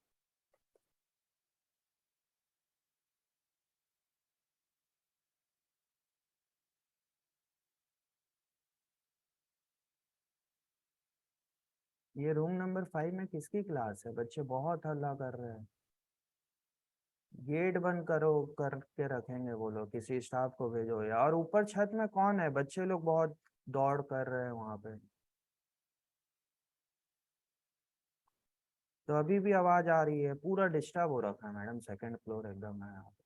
ये रूम नंबर 5 में किसकी क्लास है? बच्चे बहुत हल्ला कर रहे हैं। गेट बंद करो, करके रखेंगे वो लोग, किसी स्टाफ को भेजो यार। और ऊपर छत में कौन है? बच्चे लोग बहुत दौड़ कर रहे हैं वहां पे, तो अभी भी आवाज आ रही है। पूरा डिस्टर्ब हो रखा है मैडम, सेकंड फ्लोर एकदम है यहाँ पे।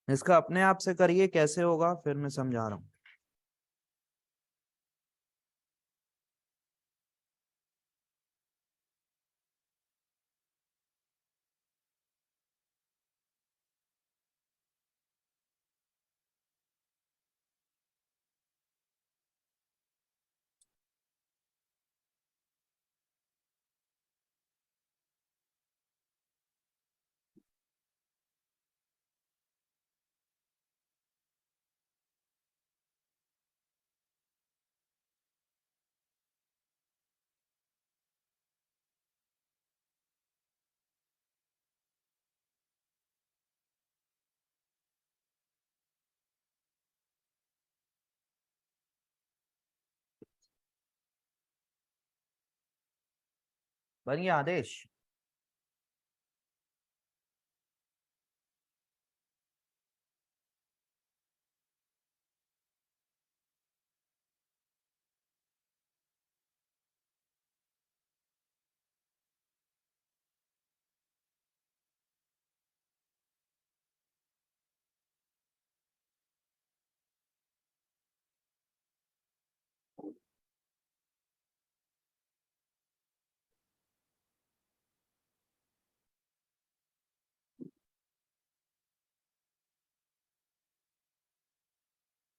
इसका अपने आप से करिए, कैसे होगा फिर मैं समझा रहा हूँ। बनिए आदेश।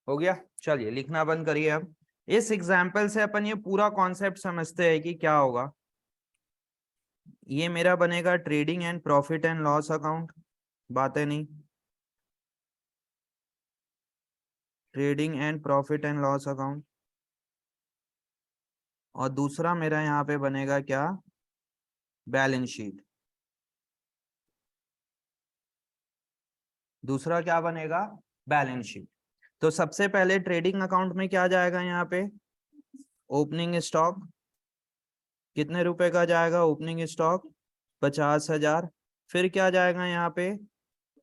हो गया, चलिए लिखना बंद करिए। अब इस एग्जाम्पल से अपन ये पूरा कॉन्सेप्ट समझते हैं कि क्या होगा। ये मेरा बनेगा trading and profit and loss account, बातें नहीं, trading and profit and loss account. और दूसरा मेरा यहाँ पे बनेगा क्या? Balance sheet. दूसरा क्या बनेगा? Balance sheet. तो सबसे पहले ट्रेडिंग अकाउंट में क्या जाएगा? यहाँ पे ओपनिंग स्टॉक कितने रुपए का जाएगा? Opening stock 50,000। फिर क्या जाएगा यहाँ पे?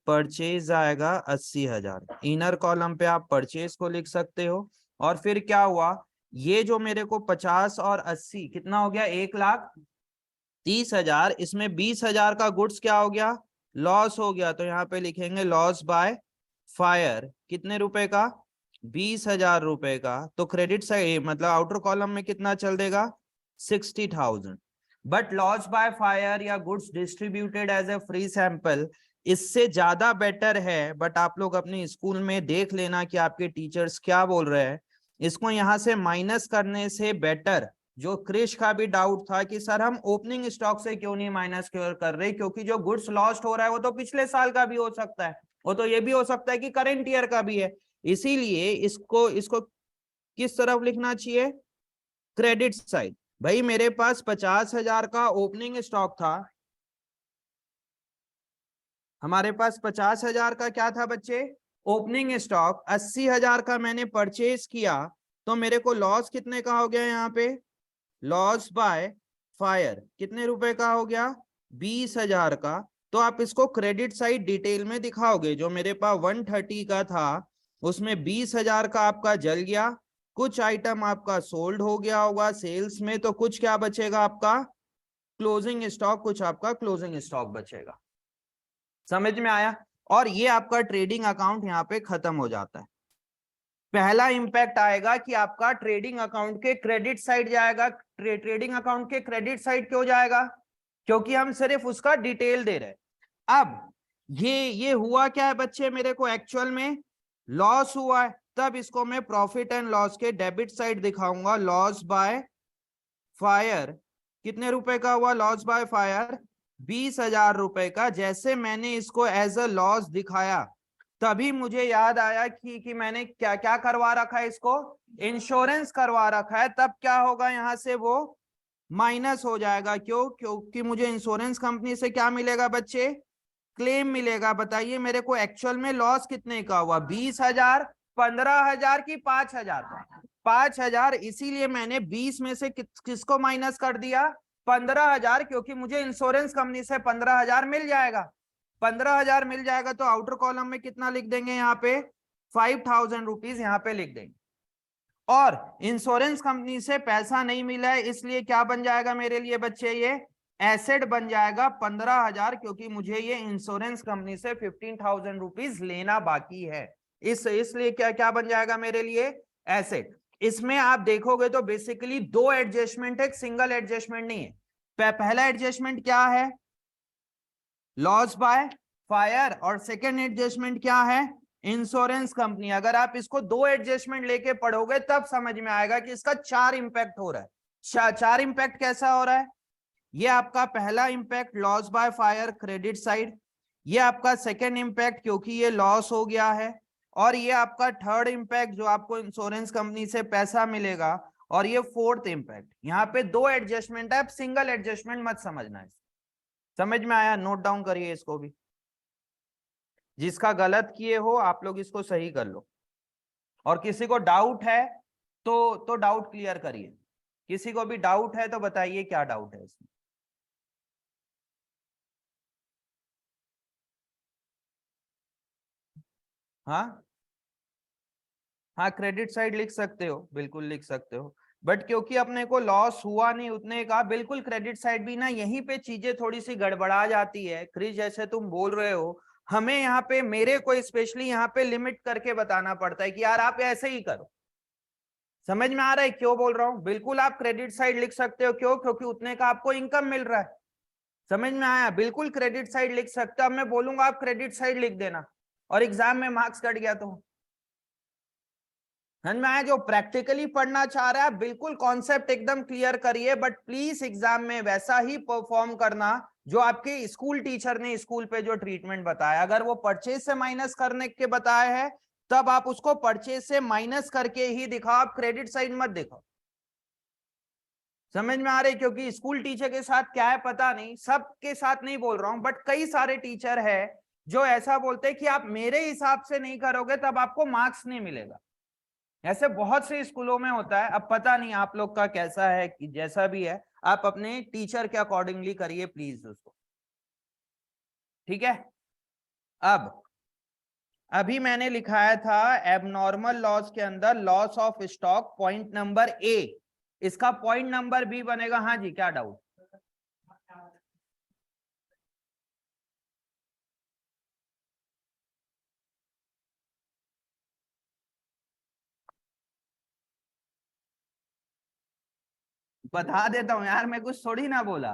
परचेज आएगा 80,000। इनर कॉलम पे आप परचेज को लिख सकते हो। और फिर क्या हुआ? ये जो मेरे को 50 और 80 कितना हो गया? 1,30,000। इसमें 20,000 का गुड्स क्या हो गया? लॉस हो गया। तो यहाँ पे लिखेंगे लॉस बाय फायर कितने रुपए का? 20,000 रुपए का। तो क्रेडिट साइड मतलब आउटर कॉलम में कितना चल देगा? 60,000। बट लॉस बाय फायर या goods distributed as a free sample इससे ज्यादा बेटर है। बट आप लोग अपने स्कूल में देख लेना कि आपके टीचर्स क्या बोल रहे हैं। इसको यहां से माइनस करने से बेटर, जो क्रिश का भी डाउट था कि सर हम ओपनिंग स्टॉक से क्यों नहीं माइनस कर रहे, क्योंकि जो गुड्स लॉस्ट हो रहा है वो तो पिछले साल का भी हो सकता है, वो तो ये भी हो सकता है कि करंट ईयर का भी है, इसीलिए इसको इसको किस तरफ लिखना चाहिए, क्रेडिट साइड। भाई मेरे पास 50,000 का ओपनिंग स्टॉक था, हमारे पास 50,000 का क्या था बच्चे, ओपनिंग स्टॉक, 80,000 का मैंने परचेज किया, तो मेरे को लॉस कितने का हो गया यहाँ पे, लॉस बाय फायर कितने रुपए का हो गया, 20,000 का। तो आप इसको क्रेडिट साइड डिटेल में दिखाओगे, जो मेरे पास 130 का था उसमें 20,000 का आपका जल गया, कुछ आइटम आपका सोल्ड हो गया होगा सेल्स में, तो कुछ क्या बचेगा आपका क्लोजिंग स्टॉक, कुछ आपका क्लोजिंग स्टॉक बचेगा। समझ में आया? और ये आपका ट्रेडिंग अकाउंट यहाँ पे खत्म हो जाता है। पहला इंपैक्ट आएगा कि आपका ट्रेडिंग अकाउंट के क्रेडिट साइड जाएगा। ट्रेडिंग अकाउंट के क्रेडिट साइड क्यों जाएगा, क्योंकि हम सिर्फ उसका डिटेल दे रहे हैं। अब ये हुआ क्या है बच्चे, मेरे को एक्चुअल में लॉस हुआ है, तब इसको मैं प्रॉफिट एंड लॉस के डेबिट साइड दिखाऊंगा, लॉस बाय फायर कितने रुपए का हुआ, लॉस बाय फायर 20,000 रुपए का। जैसे मैंने इसको एज अ लॉस दिखाया, तभी मुझे याद आया कि मैंने क्या क्या करवा रखा है, इसको इंश्योरेंस करवा रखा है, तब क्या होगा यहाँ से वो माइनस हो जाएगा। क्यों? क्योंकि मुझे इंश्योरेंस कंपनी से क्या मिलेगा बच्चे, क्लेम मिलेगा। बताइए मेरे को एक्चुअल में लॉस कितने का हुआ, 20,000, 15,000 की 5,000 का, 5,000, इसीलिए मैंने 20 में से किसको माइनस कर दिया, 15,000, क्योंकि मुझे इंश्योरेंस कंपनी से 15,000 मिल जाएगा। 15,000 मिल जाएगा तो आउटर कॉलम में कितना लिख देंगे, यहाँ पे 5,000 रुपीज यहाँ पे लिख देंगे। और इंश्योरेंस कंपनी से पैसा नहीं मिला है, इसलिए क्या बन जाएगा मेरे लिए बच्चे, ये एसेट बन जाएगा 15,000, क्योंकि मुझे ये इंश्योरेंस कंपनी से 15,000 रुपीज लेना बाकी है, इसलिए क्या क्या बन जाएगा मेरे लिए, एसेट। इसमें आप देखोगे तो बेसिकली दो एडजस्टमेंट है, सिंगल एडजस्टमेंट नहीं है। पहला एडजस्टमेंट क्या है, लॉस बाय फायर, और सेकेंड एडजस्टमेंट क्या है, इंश्योरेंस कंपनी। अगर आप इसको दो एडजस्टमेंट लेके पढ़ोगे तब समझ में आएगा कि इसका चार इंपैक्ट हो रहा है। चार इंपैक्ट कैसा हो रहा है, ये आपका पहला impact loss by fire credit side, ये आपका सेकेंड इंपैक्ट क्योंकि ये लॉस हो गया है, और ये आपका थर्ड इंपैक्ट जो आपको इंश्योरेंस कंपनी से पैसा मिलेगा, और ये फोर्थ इंपैक्ट। यहाँ पे दो एडजस्टमेंट है, आप सिंगल एडजस्टमेंट मत समझना है। समझ में आया? नोट डाउन करिए इसको भी, जिसका गलत किए हो आप लोग इसको सही कर लो, और किसी को डाउट है तो डाउट क्लियर करिए। किसी को भी डाउट है तो बताइए क्या डाउट है इसमें। हाँ हाँ, क्रेडिट साइड लिख सकते हो, बिल्कुल लिख सकते हो, बट क्योंकि अपने को लॉस हुआ नहीं उतने का, बिल्कुल क्रेडिट साइड भी ना, यहीं पे चीजें थोड़ी सी गड़बड़ा जाती है। क्रिस जैसे तुम बोल रहे हो, हमें यहाँ पे, मेरे को स्पेशली यहाँ पे लिमिट करके बताना पड़ता है कि यार आप ऐसे ही करो। समझ में आ रहा है क्यों बोल रहा हूं? बिल्कुल आप क्रेडिट साइड लिख सकते हो, क्यों? क्योंकि उतने का आपको इनकम मिल रहा है। समझ में आया? बिल्कुल क्रेडिट साइड लिख सकते हो। अब मैं बोलूंगा आप क्रेडिट साइड लिख देना, और एग्जाम में मार्क्स कट गया तो समझ में आया? जो प्रैक्टिकली पढ़ना चाह रहा है बिल्कुल कॉन्सेप्ट एकदम क्लियर करिए, बट प्लीज एग्जाम में वैसा ही परफॉर्म करना जो आपके स्कूल टीचर ने स्कूल पे जो ट्रीटमेंट बताया। अगर वो परचेज से माइनस करने के बताए हैं, तब आप उसको परचेज से माइनस करके ही दिखाओ, आप क्रेडिट साइड मत दिखाओ। समझ में आ रही? क्योंकि स्कूल टीचर के साथ क्या है पता नहीं, सबके साथ नहीं बोल रहा हूं, बट कई सारे टीचर है जो ऐसा बोलते हैं कि आप मेरे हिसाब से नहीं करोगे तब आपको मार्क्स नहीं मिलेगा। ऐसे बहुत से स्कूलों में होता है। अब पता नहीं आप लोग का कैसा है, कि जैसा भी है आप अपने टीचर के अकॉर्डिंगली करिए प्लीज उसको, ठीक है? अब अभी मैंने लिखाया था एबनॉर्मल लॉस के अंदर loss of stock point number A, इसका पॉइंट नंबर बी बनेगा। हाँ जी, क्या डाउट? बता देता हूं यार, मैं कुछ थोड़ी ना बोला,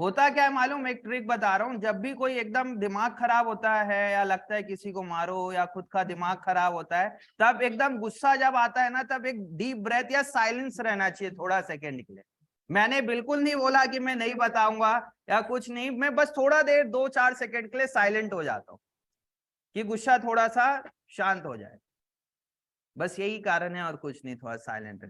होता क्या है मालूम, एक ट्रिक बता रहा हूँ, जब भी कोई एकदम दिमाग खराब होता है या लगता है किसी को मारो या खुद का दिमाग खराब होता है, तब एकदम गुस्सा जब आता है ना, तब एक डीप ब्रेथ या साइलेंस रहना चाहिए थोड़ा सेकंड के लिए। मैंने बिल्कुल नहीं बोला कि मैं नहीं बताऊंगा या कुछ नहीं, मैं बस थोड़ा देर 2-4 सेकंड के लिए साइलेंट हो जाता हूँ कि गुस्सा थोड़ा सा शांत हो जाए, बस यही कारण है और कुछ नहीं, थोड़ा साइलेंट।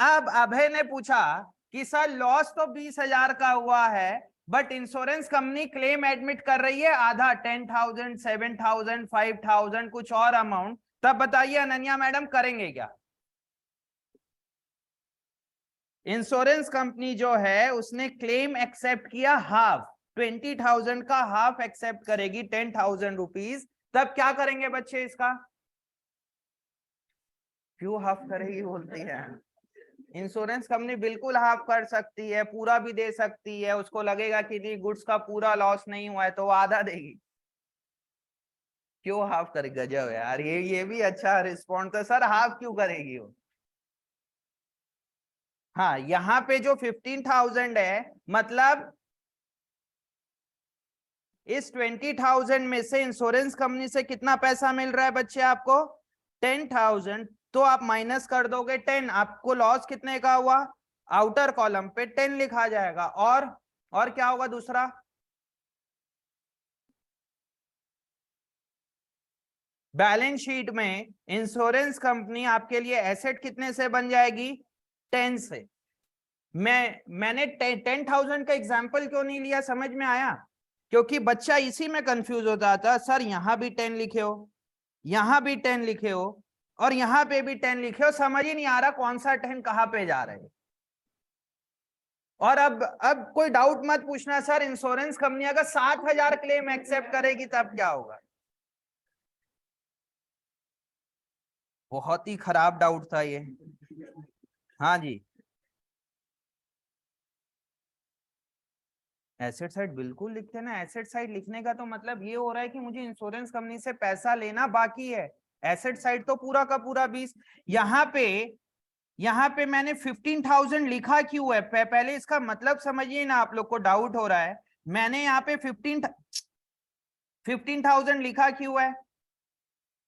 अब अभय ने पूछा कि सर लॉस तो 20,000 का हुआ है, but insurance company claim admit कर रही है आधा, 10,000, 7,000, 5,000 कुछ और अमाउंट, तब बताइए अनन्या मैडम करेंगे क्या? इंश्योरेंस कंपनी जो है उसने क्लेम एक्सेप्ट किया हाफ, 20,000 का हाफ एक्सेप्ट करेगी, 10,000 रुपीज, तब क्या करेंगे बच्चे इसका? क्यों हाफ करेगी बोलती है? इंश्योरेंस कंपनी बिल्कुल हाफ कर सकती है, पूरा भी दे सकती है, उसको लगेगा कि नहीं गुड्स का पूरा लॉस नहीं हुआ है तो वो आधा देगी। क्यों हाफ करेगी? गजब यार, ये भी अच्छा रिस्पॉन्ड था सर, हाफ क्यों करेगी वो? हाँ, यहाँ पे जो 15,000 है, मतलब इस 20,000 में से इंश्योरेंस कंपनी से कितना पैसा मिल रहा है बच्चे आपको? 10,000, तो आप माइनस कर दोगे 10, आपको लॉस कितने का हुआ? आउटर कॉलम पे 10 लिखा जाएगा। और क्या होगा दूसरा? बैलेंस शीट में इंश्योरेंस कंपनी आपके लिए एसेट कितने से बन जाएगी? 10 से। मैंने 10,000 का एग्जांपल क्यों नहीं लिया, समझ में आया? क्योंकि बच्चा इसी में कंफ्यूज होता था, सर यहां भी 10 लिखे हो, यहां भी 10 लिखे हो, और यहां पे भी 10 लिखे हो, समझ ही नहीं आ रहा कौन सा 10 कहां पे जा रहे हैं। और अब कोई डाउट मत पूछना, सर इंश्योरेंस कंपनी अगर 7,000 क्लेम एक्सेप्ट करेगी तब क्या होगा? बहुत ही खराब डाउट था ये। हाँ जी, एसेट साइड बिल्कुल लिखते हैं ना। एसेट साइड लिखने का तो मतलब ये हो रहा है कि मुझे इंश्योरेंस कंपनी से पैसा लेना बाकी है। एसेट साइड तो पूरा का पूरा 20। यहाँ पे मैंने 15,000 लिखा क्यों है? पहले इसका मतलब समझिए ना, आप लोग को डाउट हो रहा है। मैंने यहाँ पे 15,000 लिखा क्यों है?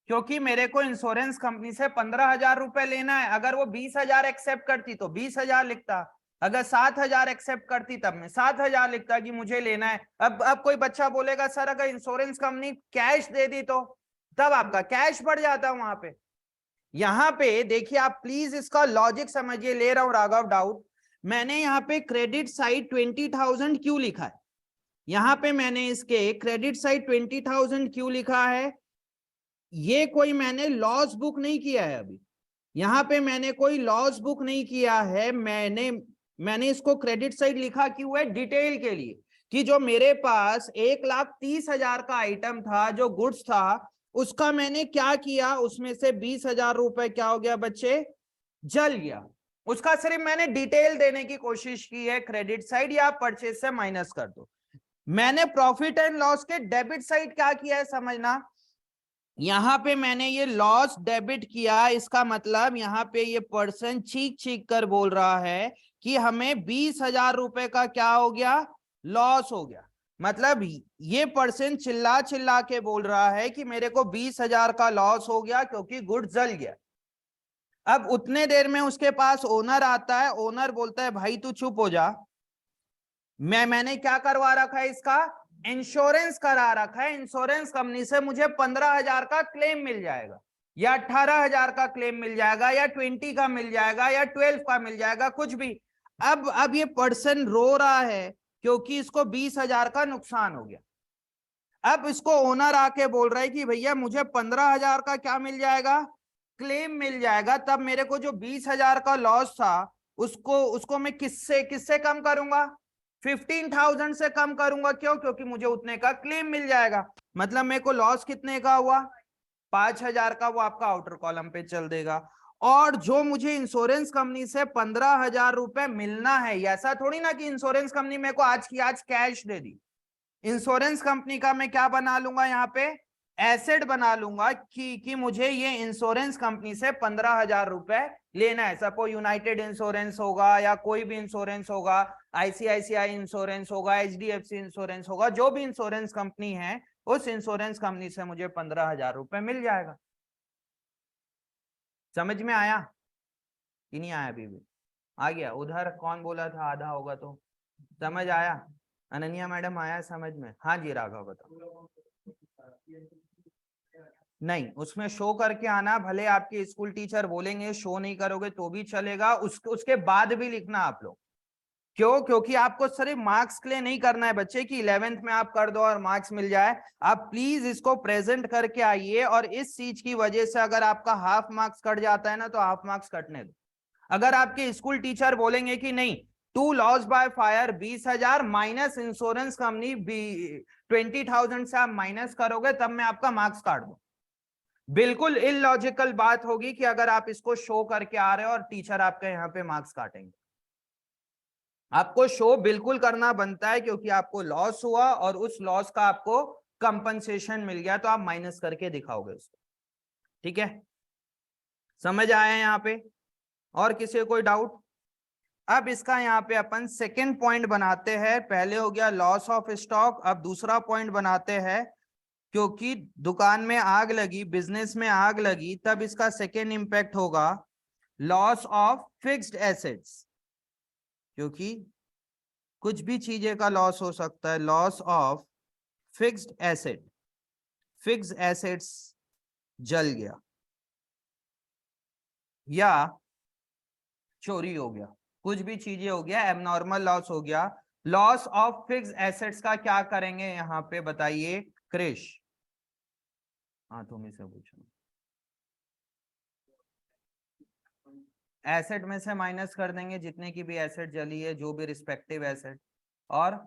क्योंकि मेरे को इंश्योरेंस कंपनी से 15,000 रुपए लेना है। अगर वो 20,000 एक्सेप्ट करती तो 20,000 लिखता, अगर 7,000 एक्सेप्ट करती तब मैं 7,000 लिखता कि मुझे लेना है। अब कोई बच्चा बोलेगा सर अगर इंश्योरेंस कंपनी कैश दे दी तो, तब आपका कैश बढ़ जाता वहां पे। यहां पे देखिए, आप प्लीज इसका लॉजिक समझिए, ले रहा हूं राघव डाउट। मैंने यहाँ पे क्रेडिट साइड 20,000 क्यों लिखा है? यहां पे मैंने इसके क्रेडिट साइड 20,000 क्यों लिखा है? ये कोई मैंने लॉस बुक नहीं किया है अभी, यहाँ पे मैंने कोई लॉस बुक नहीं किया है। मैंने इसको क्रेडिट साइड लिखा क्यों है? डिटेल के लिए, कि जो मेरे पास 1,30,000 का आइटम था, जो गुड्स था, उसका मैंने क्या किया, उसमें से 20,000 रुपए क्या हो गया बच्चे? जल गया। उसका सिर्फ मैंने डिटेल देने की कोशिश की है, क्रेडिट साइड या परचेज से माइनस कर दो। मैंने प्रॉफिट एंड लॉस के डेबिट साइड क्या किया है समझना, यहां पे मैंने ये लॉस डेबिट किया। इसका मतलब यहाँ पे ये पर्सन चीख चीख कर बोल रहा है कि हमें 20,000 रुपए का क्या हो गया? लॉस हो गया। मतलब ये पर्सन चिल्ला चिल्ला के बोल रहा है कि मेरे को 20,000 का लॉस हो गया क्योंकि गुड जल गया। अब उतने देर में उसके पास ओनर आता है, ओनर बोलता है भाई तू चुप हो जा, मैंने क्या करवा रखा है इसका? इंश्योरेंस करा रखा है। इंश्योरेंस कंपनी से मुझे 15,000 का क्लेम मिल जाएगा, या 18,000 का क्लेम मिल जाएगा, या 20 का मिल जाएगा, या 12 का मिल जाएगा, कुछ भी। अब ये पर्सन रो रहा है क्योंकि इसको 20,000 का नुकसान हो गया। अब इसको ओनर आके बोल रहा है कि भैया मुझे 15,000 का क्या मिल जाएगा? क्लेम मिल जाएगा। तब मेरे को जो 20,000 का लॉस था उसको मैं किससे किससे कम करूंगा? 15,000 से कम करूंगा। क्यों? क्योंकि मुझे उतने का क्लेम मिल जाएगा। मतलब मेरे को लॉस कितने का हुआ? 5,000 का। वो आपका आउटर कॉलम पे चल देगा। और जो मुझे इंश्योरेंस कंपनी से 15,000 रुपए मिलना है, ऐसा थोड़ी ना कि इंश्योरेंस कंपनी मेरे को आज की आज कैश दे दी। इंश्योरेंस कंपनी का मैं क्या बना लूंगा यहाँ पे? एसेट बना लूंगा कि मुझे ये इंश्योरेंस कंपनी से 15,000 रुपए लेना है। सपोज यूनाइटेड इंश्योरेंस होगा या कोई भी इंश्योरेंस होगा, आईसीआईसीआई इंश्योरेंस होगा, एचडीएफसी इंश्योरेंस होगा, जो भी इंश्योरेंस कंपनी है उस इंश्योरेंस कंपनी से मुझे 15,000 रुपए मिल जाएगा। समझ में आया कि नहीं आया? अभी भी आ गया? उधर कौन बोला था आधा होगा? तो समझ आया? अनन्या मैडम आया समझ में? हाँ जी राघव बताओ। नहीं, उसमें शो करके आना, भले आपके स्कूल टीचर बोलेंगे शो नहीं करोगे तो भी चलेगा, उसके बाद भी लिखना आप लोग। क्यों? क्योंकि आपको सिर्फ मार्क्स के लिए नहीं करना है बच्चे कि 11th में आप कर दो और मार्क्स मिल जाए। आप प्लीज इसको प्रेजेंट करके आइए, और इस चीज की वजह से अगर आपका हाफ मार्क्स कट जाता है ना, तो हाफ मार्क्स कटने दो। अगर आपके स्कूल टीचर बोलेंगे कि नहीं, to loss by fire 20,000 minus insurance company 20,000 से आप माइनस करोगे, तब मैं आपका मार्क्स काट दूं। बिल्कुल इलॉजिकल बात होगी कि अगर आप इसको शो करके आ रहे हो और टीचर आपके यहाँ पे मार्क्स काटेंगे। आपको शो बिल्कुल करना बनता है, क्योंकि आपको लॉस हुआ और उस लॉस का आपको कंपनसेशन मिल गया, तो आप माइनस करके दिखाओगे उसको। ठीक है, समझ आया यहाँ पे? और किसी को कोई डाउट? अब इसका यहाँ पे अपन सेकेंड पॉइंट बनाते हैं। पहले हो गया लॉस ऑफ स्टॉक, अब दूसरा पॉइंट बनाते हैं। क्योंकि दुकान में आग लगी, बिजनेस में आग लगी, तब इसका सेकेंड इंपैक्ट होगा लॉस ऑफ फिक्स्ड एसेट्स। क्योंकि कुछ भी चीजें का लॉस हो सकता है। Loss of fixed asset, fixed assets जल गया या चोरी हो गया, कुछ भी चीजें हो गया, एबनॉर्मल लॉस हो गया। लॉस ऑफ फिक्स्ड एसेट्स का क्या करेंगे यहाँ पे बताइए क्रिश? हाँ तुम ही से पूछो। एसेट में से माइनस कर देंगे जितने की भी एसेट जली है, जो भी रिस्पेक्टिव एसेट। और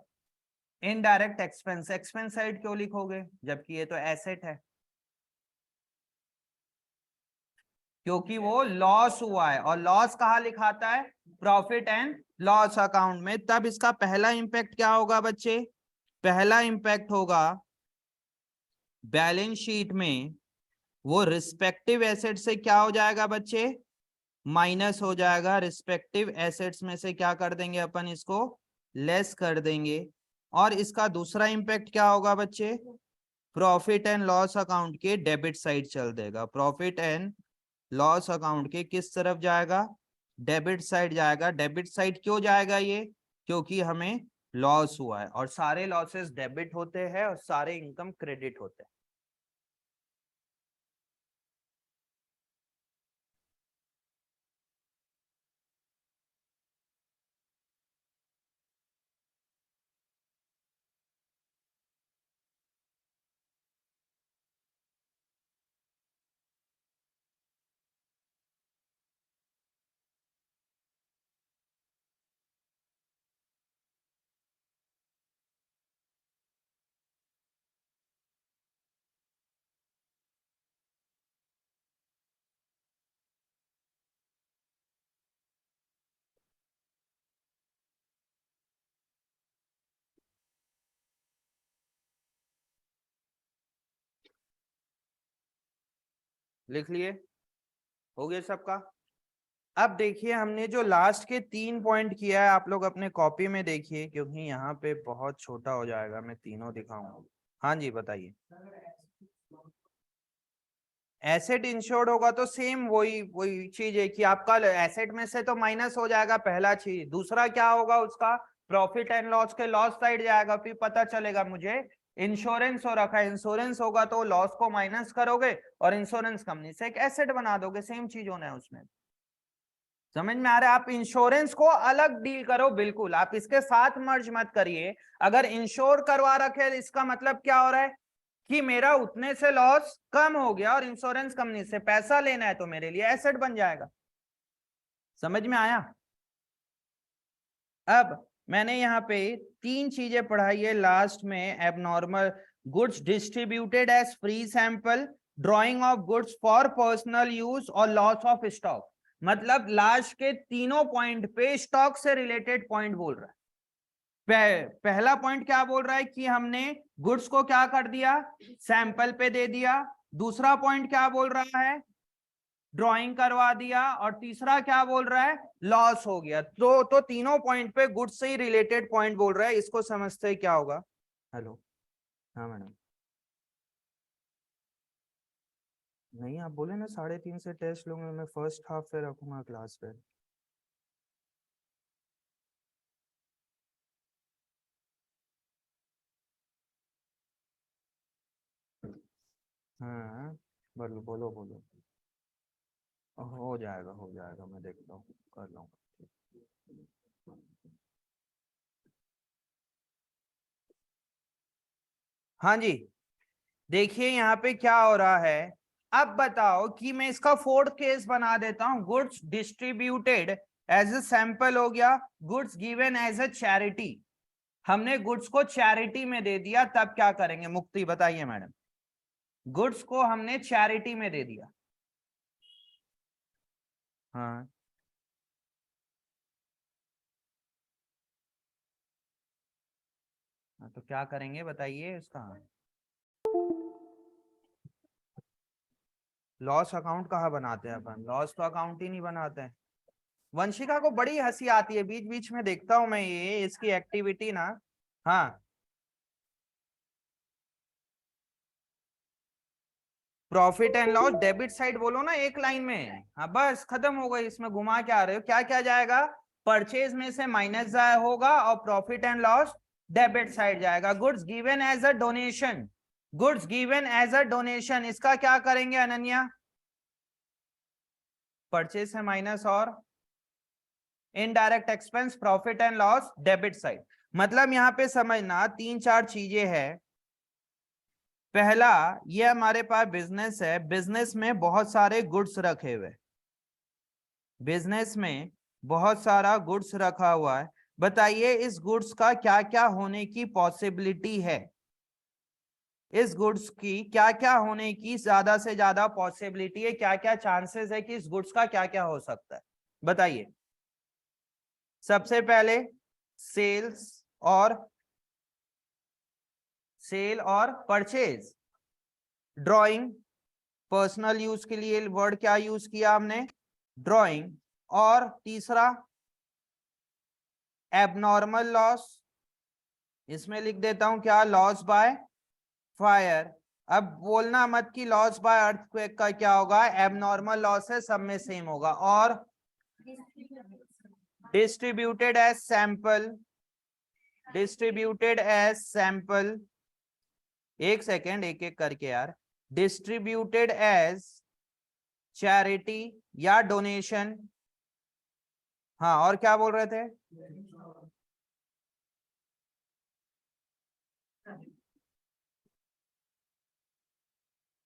इनडायरेक्ट एक्सपेंस, एक्सपेंस साइड क्यों लिखोगे जबकि ये तो एसेट है? क्योंकि वो लॉस हुआ है, और लॉस कहाँ लिखाता है? प्रॉफिट एंड लॉस अकाउंट में। तब इसका पहला इंपैक्ट क्या होगा बच्चे? पहला इंपैक्ट होगा बैलेंस शीट में वो रिस्पेक्टिव एसेट से क्या हो जाएगा बच्चे? माइनस हो जाएगा। रिस्पेक्टिव एसेट्स में से क्या कर देंगे अपन? इसको लेस कर देंगे। और इसका दूसरा इंपैक्ट क्या होगा बच्चे? प्रॉफिट एंड लॉस अकाउंट के डेबिट साइड चल देगा। प्रॉफिट एंड लॉस अकाउंट के किस तरफ जाएगा? डेबिट साइड जाएगा। डेबिट साइड क्यों जाएगा ये? क्योंकि हमें लॉस हुआ है, और सारे लॉसेस डेबिट होते हैं और सारे इनकम क्रेडिट होते हैं। लिख लिए? हो गया सबका? अब देखिए, हमने जो लास्ट के 3 पॉइंट किया है, आप लोग अपने कॉपी में देखिए, क्योंकि यहाँ पे बहुत छोटा हो जाएगा, मैं तीनों दिखाऊंगा। हाँ जी बताइए। एसेट इंश्योर्ड होगा तो सेम वही वही चीज है कि आपका एसेट में से तो माइनस हो जाएगा, पहला चीज। दूसरा क्या होगा उसका? प्रॉफिट एंड लॉस के लॉस साइड जाएगा, फिर पता चलेगा मुझे इंश्योरेंस हो रखा है। इंश्योरेंस होगा तो लॉस को माइनस करोगे और इंश्योरेंस कंपनी से एक एसेट बना दोगे, सेम चीज होना है उसमें। समझ में आ रहा है? आप इंश्योरेंस को अलग डील करो, बिल्कुल आप इसके साथ मर्ज मत करिए। अगर इंश्योर करवा रखे, इसका मतलब क्या हो रहा है कि मेरा उतने से लॉस कम हो गया और इंश्योरेंस कंपनी से पैसा लेना है, तो मेरे लिए एसेट बन जाएगा। समझ में आया? अब मैंने यहाँ पे 3 चीजें पढ़ाई है लास्ट में। Abnormal goods distributed as free sample, drawing of goods for personal use और लॉस ऑफ स्टॉक। मतलब लास्ट के तीनों पॉइंट पे स्टॉक से रिलेटेड पॉइंट बोल रहा है। पहला पॉइंट क्या बोल रहा है कि हमने गुड्स को क्या कर दिया? सैंपल पे दे दिया। दूसरा पॉइंट क्या बोल रहा है? ड्राइंग करवा दिया, और तीसरा क्या बोल रहा है, लॉस हो गया। तो तीनों पॉइंट पे गुड्स से ही रिलेटेड पॉइंट बोल रहा है, इसको समझते ही क्या होगा। हेलो, हाँ मैडम। नहीं, आप बोले ना 3:30 से टेस्ट लूंगा, मैं फर्स्ट हाफ पे रखूंगा क्लास पे। हाँ, बोलो बोलो बोलो। हो जाएगा, मैं देखता हूँ, कर लूंगा। हाँ जी, देखिए यहाँ पे क्या हो रहा है। अब बताओ कि मैं इसका फोर्थ केस बना देता हूं, goods distributed as a sample हो गया, goods given as a charity. हमने गुड्स को चैरिटी में दे दिया, तब क्या करेंगे, मुक्ति बताइए मैडम। गुड्स को हमने चैरिटी में दे दिया। हाँ, तो क्या करेंगे बताइए इसका। लॉस अकाउंट कहाँ बनाते हैं अपन, लॉस तो अकाउंट ही नहीं बनाते हैं। वंशिका को बड़ी हंसी आती है, बीच बीच में देखता हूं मैं ये इसकी एक्टिविटी ना। हाँ, profit and loss debit side बोलो ना एक लाइन में। हाँ बस खत्म हो गई, इसमें घुमा के आ रहे हो, क्या क्या जाएगा, परचेज में से माइनस जाए होगा, और profit and loss debit side जाएगा। Goods given as a donation, goods given as a donation, इसका क्या करेंगे अनन्या, परचेज से माइनस और indirect expense, profit and loss debit side. मतलब यहां पे समझना तीन चार चीजें हैं। पहला, ये हमारे पास बिजनेस है, बिजनेस में बहुत सारे गुड्स रखे हुए, बिजनेस में बहुत सारा गुड्स रखा हुआ है। बताइए इस गुड्स का क्या क्या होने की पॉसिबिलिटी है, इस गुड्स की क्या क्या होने की ज्यादा से ज्यादा पॉसिबिलिटी है, क्या क्या चांसेस है कि इस गुड्स का क्या क्या हो सकता है, बताइए। सबसे पहले सेल्स और सेल और परचेज, ड्राइंग, पर्सनल यूज के लिए वर्ड क्या यूज किया हमने, ड्राइंग, और तीसरा एबनॉर्मल लॉस, इसमें लिख देता हूं क्या, लॉस बाय फायर। अब बोलना मत कि लॉस बाय अर्थक्वेक का क्या होगा, एबनॉर्मल लॉस है, सब में सेम होगा। और distributed as sample, distributed as sample, एक सेकेंड एक एक करके यार, डिस्ट्रीब्यूटेड एज चैरिटी या डोनेशन। हाँ, और क्या बोल रहे थे,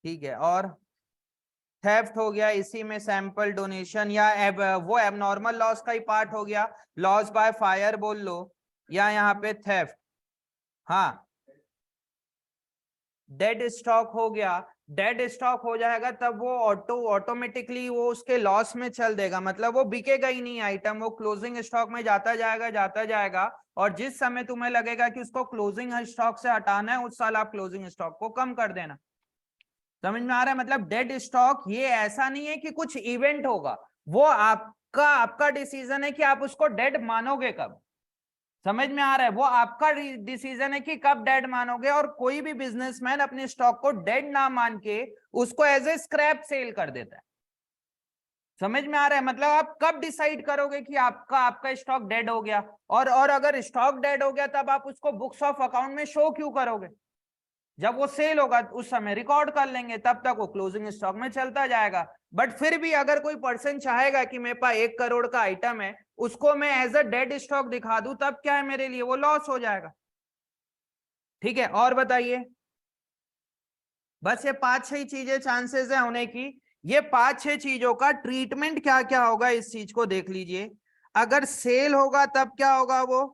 ठीक है, और थेफ्ट हो गया इसी में, सैंपल, डोनेशन, या वो एबनॉर्मल लॉस का ही पार्ट हो गया, लॉस बाय फायर बोल लो, या यहाँ पे थेफ्ट। हाँ, डेड स्टॉक हो गया, डेड स्टॉक हो जाएगा तब वो ऑटोमेटिकली वो उसके लॉस में चल देगा, मतलब वो बिकेगा ही नहीं आइटम, वो क्लोजिंग स्टॉक में जाता जाएगा जाता जाएगा, और जिस समय तुम्हें लगेगा कि उसको क्लोजिंग स्टॉक से हटाना है, उस साल आप क्लोजिंग स्टॉक को कम कर देना। समझ में आ रहा है, मतलब डेड स्टॉक ये ऐसा नहीं है कि कुछ इवेंट होगा, वो आपका आपका डिसीजन है कि आप उसको डेड मानोगे कब। समझ में आ रहा है, वो आपका डिसीजन है कि कब डेड मानोगे, और कोई भी बिजनेसमैन अपने स्टॉक को डेड ना मान के उसको एज ए स्क्रैप सेल कर देता है। समझ में आ रहा है, मतलब आप कब डिसाइड करोगे कि आपका आपका स्टॉक डेड हो गया, और अगर स्टॉक डेड हो गया तब आप उसको बुक्स ऑफ अकाउंट में शो क्यों करोगे, जब वो सेल होगा उस समय रिकॉर्ड कर लेंगे, तब तक वो क्लोजिंग स्टॉक में चलता जाएगा। बट फिर भी अगर कोई पर्सन चाहेगा कि मेरे पास 1 करोड़ का आइटम है, उसको मैं एज अ डेड स्टॉक दिखा दूं, तब क्या है मेरे लिए, वो लॉस हो जाएगा। ठीक है, और बताइए। बस ये 5-6 चीजें चांसेस है होने की, ये 5-6 चीजों का ट्रीटमेंट क्या क्या होगा इस चीज को देख लीजिए। अगर सेल होगा तब क्या होगा, वो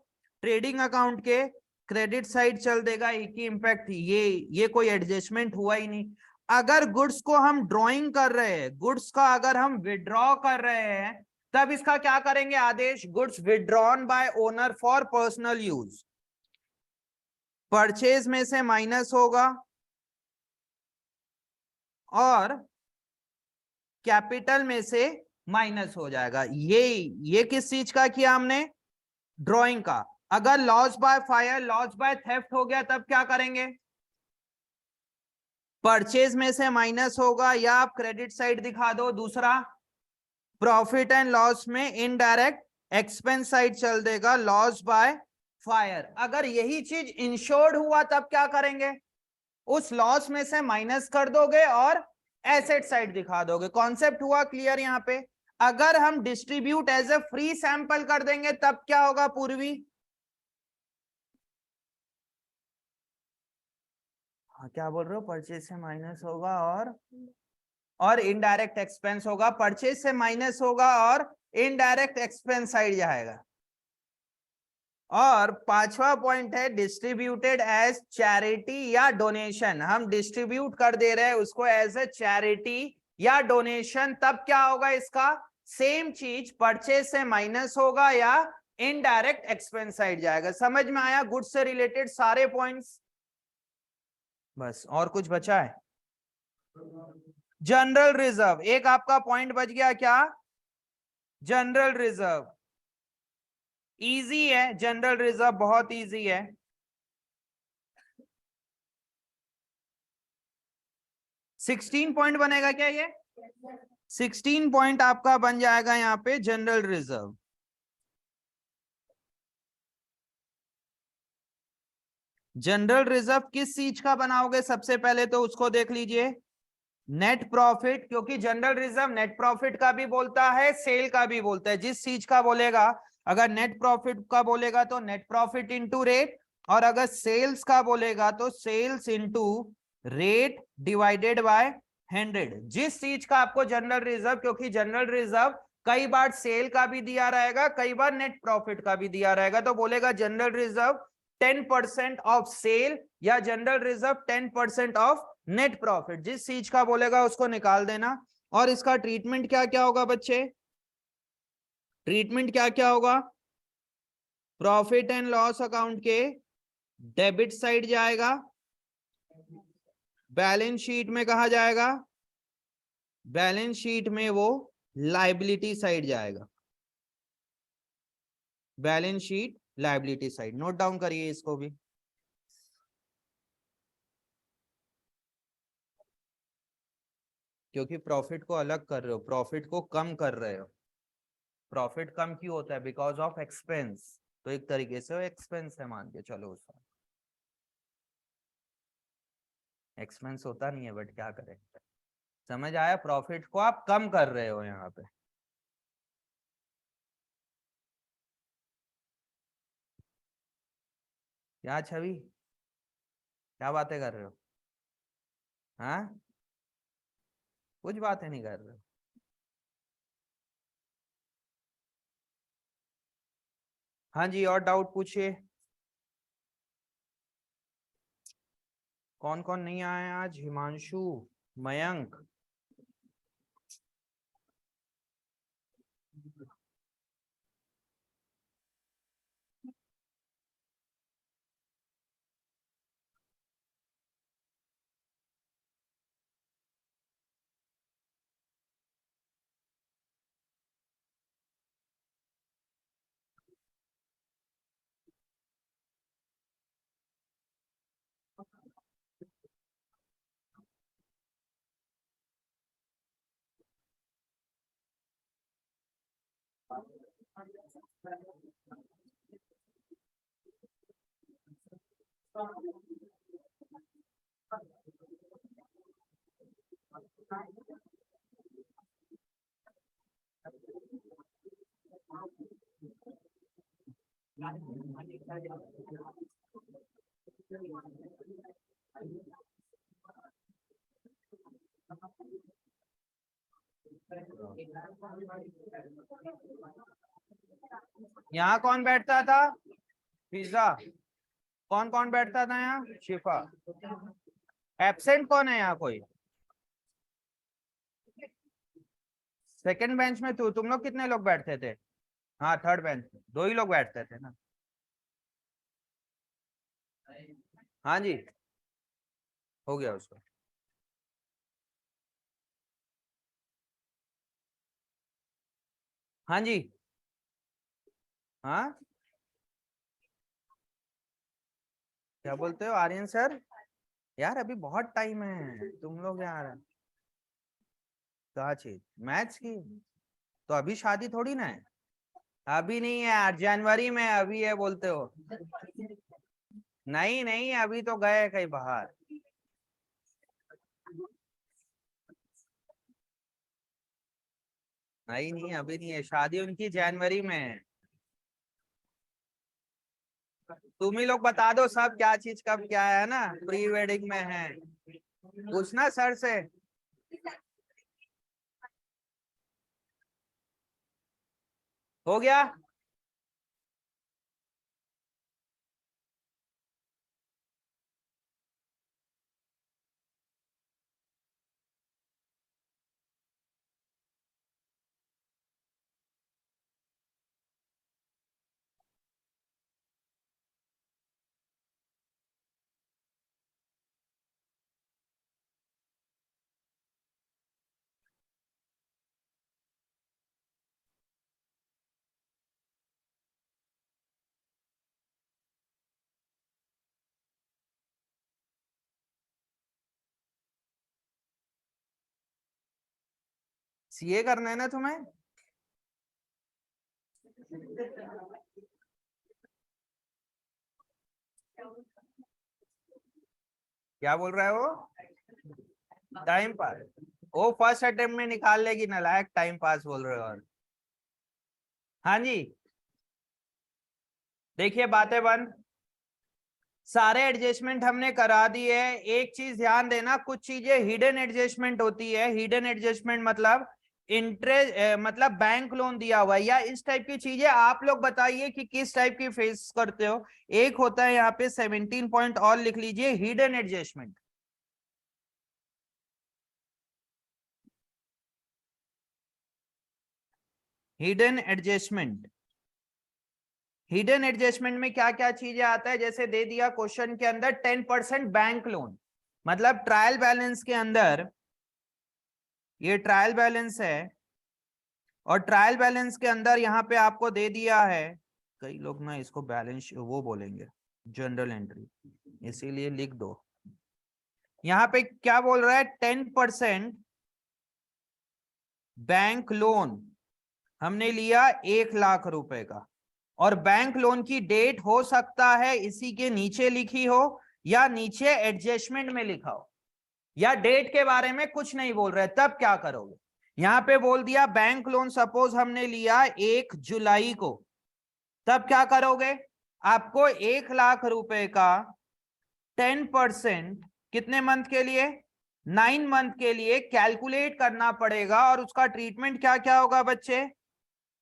ट्रेडिंग अकाउंट के क्रेडिट साइड चल देगा, एक ही इंपैक्ट, ये कोई एडजस्टमेंट हुआ ही नहीं। अगर गुड्स को हम ड्रॉइंग कर रहे हैं, गुड्स का अगर हम विड्रॉ कर रहे हैं, तब इसका क्या करेंगे Aadesh, goods withdrawn by owner for personal use, purchase में से माइनस होगा, और कैपिटल में से माइनस हो जाएगा। ये किस चीज का किया हमने? ड्राइंग का। अगर loss by fire, loss by theft हो गया तब क्या करेंगे? परचेज में से माइनस होगा, या आप क्रेडिट साइड दिखा दो। दूसरा, प्रॉफिट एंड लॉस में इनडायरेक्ट एक्सपेंस साइड चल देगा, लॉस बाय फायर। अगर यही चीज इंश्योर्ड हुआ तब क्या करेंगे? उस लॉस में से माइनस कर दोगे और एसेट साइड दिखा दोगे। कॉन्सेप्ट हुआ क्लियर यहां पे? अगर हम distribute as a free sample कर देंगे तब क्या होगा पूर्वी? हाँ, क्या बोल रहे हो? परचेज से माइनस होगा और इनडायरेक्ट एक्सपेंस होगा। परचेज से माइनस होगा और इनडायरेक्ट एक्सपेंस साइड जाएगा। और पांचवा पॉइंट है डिस्ट्रीब्यूटेड एज चैरिटी या डोनेशन। हम डिस्ट्रीब्यूट कर दे रहे हैं उसको एज ए चैरिटी या डोनेशन, तब क्या होगा इसका? सेम चीज, परचेज से माइनस होगा या इनडायरेक्ट एक्सपेंस साइड जाएगा। समझ में आया? गुड्स से रिलेटेड सारे पॉइंट्स। बस, और कुछ बचा है? जनरल रिजर्व एक आपका पॉइंट बच गया। क्या? जनरल रिजर्व इजी है, जनरल रिजर्व बहुत इजी है। 16 पॉइंट बनेगा क्या ये? 16 पॉइंट आपका बन जाएगा यहाँ पे जनरल रिजर्व। जनरल रिजर्व किस चीज का बनाओगे? सबसे पहले तो उसको देख लीजिए, नेट प्रॉफिट। क्योंकि जनरल रिजर्व नेट प्रॉफिट का भी बोलता है, सेल का भी बोलता है। जिस चीज का बोलेगा, अगर नेट प्रॉफिट का बोलेगा तो नेट प्रॉफिट इंटू रेट, और अगर सेल्स का बोलेगा तो sales into rate divided by 100। जिस चीज का आपको जनरल रिजर्व, क्योंकि जनरल रिजर्व कई बार सेल का भी दिया रहेगा, कई बार नेट प्रॉफिट का भी दिया रहेगा, तो बोलेगा जनरल रिजर्व 10% ऑफ सेल या general reserve 10% of net profit. जिस चीज का बोलेगा उसको निकाल देना। और इसका ट्रीटमेंट क्या क्या होगा बच्चे? ट्रीटमेंट क्या क्या होगा? प्रॉफिट एंड लॉस अकाउंट के डेबिट साइड जाएगा, बैलेंस शीट में कहा जाएगा, बैलेंस शीट में वो लाइबिलिटी साइड जाएगा। Balance sheet liability side, note down करिए इसको भी। क्योंकि प्रॉफिट को अलग कर रहे हो, प्रॉफिट को कम कर रहे हो। प्रॉफिट कम क्यों होता है? Because of expense. तो एक तरीके से वो एक्सपेंस है, मान के चलो। उसका एक्सपेंस होता नहीं है, बट क्या करें। समझ आया? प्रॉफिट को आप कम कर रहे हो यहाँ पे। क्या छवि, क्या बातें कर रहे हो? हाँ, कुछ बातें नहीं कर रहे हो। हाँ जी, और डाउट पूछिए। कौन कौन नहीं आए आज? हिमांशु, मयंक। यहाँ कौन बैठता था? पिज्जा। कौन कौन बैठता था यहाँ? शिफा। एब्सेंट कौन है यहाँ? कोई? सेकंड बेंच में तुम लोग कितने लोग बैठते थे? हाँ, थर्ड बेंच में दो ही लोग बैठते थे ना। हाँ जी, हो गया उसका। हाँ जी, हाँ क्या बोलते हो आर्यन सर? यार अभी बहुत टाइम है, तुम लोग यार क्या चीज मैथ्स की? तो अभी शादी थोड़ी ना है। अभी नहीं है यार, जनवरी में अभी है बोलते हो? नहीं नहीं, अभी तो गए कहीं बाहर। नहीं नहीं, अभी नहीं है, शादी उनकी जनवरी में है। तुम ही लोग बता दो सब, क्या चीज कब क्या है ना, प्री वेडिंग में है। पूछना सर से। हो गया। सीए करना है ना तुम्हें? क्या बोल रहा है वो? Time pass? वो फर्स्ट अटेम्प्ट में निकाल लेगी ना, लायक टाइम पास बोल रहे हो? और हाँ जी, देखिए बातें बंद। सारे एडजस्टमेंट हमने करा दिए है। एक चीज ध्यान देना, कुछ चीजें हिडन एडजस्टमेंट होती है। हिडन एडजस्टमेंट मतलब इंटरेस्ट, मतलब बैंक लोन दिया हुआ है या इस टाइप की चीजें। आप लोग बताइए कि किस टाइप की फेस करते हो। एक होता है यहाँ पे 17 पॉइंट और लिख लीजिए, hidden adjustment. Hidden adjustment, hidden adjustment में क्या क्या चीजें आता है, जैसे दे दिया क्वेश्चन के अंदर 10% बैंक लोन। मतलब ट्रायल बैलेंस के अंदर, ये ट्रायल बैलेंस है और ट्रायल बैलेंस के अंदर यहाँ पे आपको दे दिया है। कई लोग ना इसको बैलेंस वो बोलेंगे, जनरल एंट्री, इसीलिए लिख दो। यहाँ पे क्या बोल रहा है, 10% बैंक लोन हमने लिया 1 लाख रुपए का। और बैंक लोन की डेट हो सकता है इसी के नीचे लिखी हो या नीचे एडजस्टमेंट में लिखा हो, या डेट के बारे में कुछ नहीं बोल रहे, तब क्या करोगे? यहां पे बोल दिया बैंक लोन सपोज हमने लिया 1 जुलाई को, तब क्या करोगे? आपको 1 लाख रुपए का 10% कितने मंथ के लिए? 9 मंथ के लिए कैलकुलेट करना पड़ेगा। और उसका ट्रीटमेंट क्या क्या होगा बच्चे?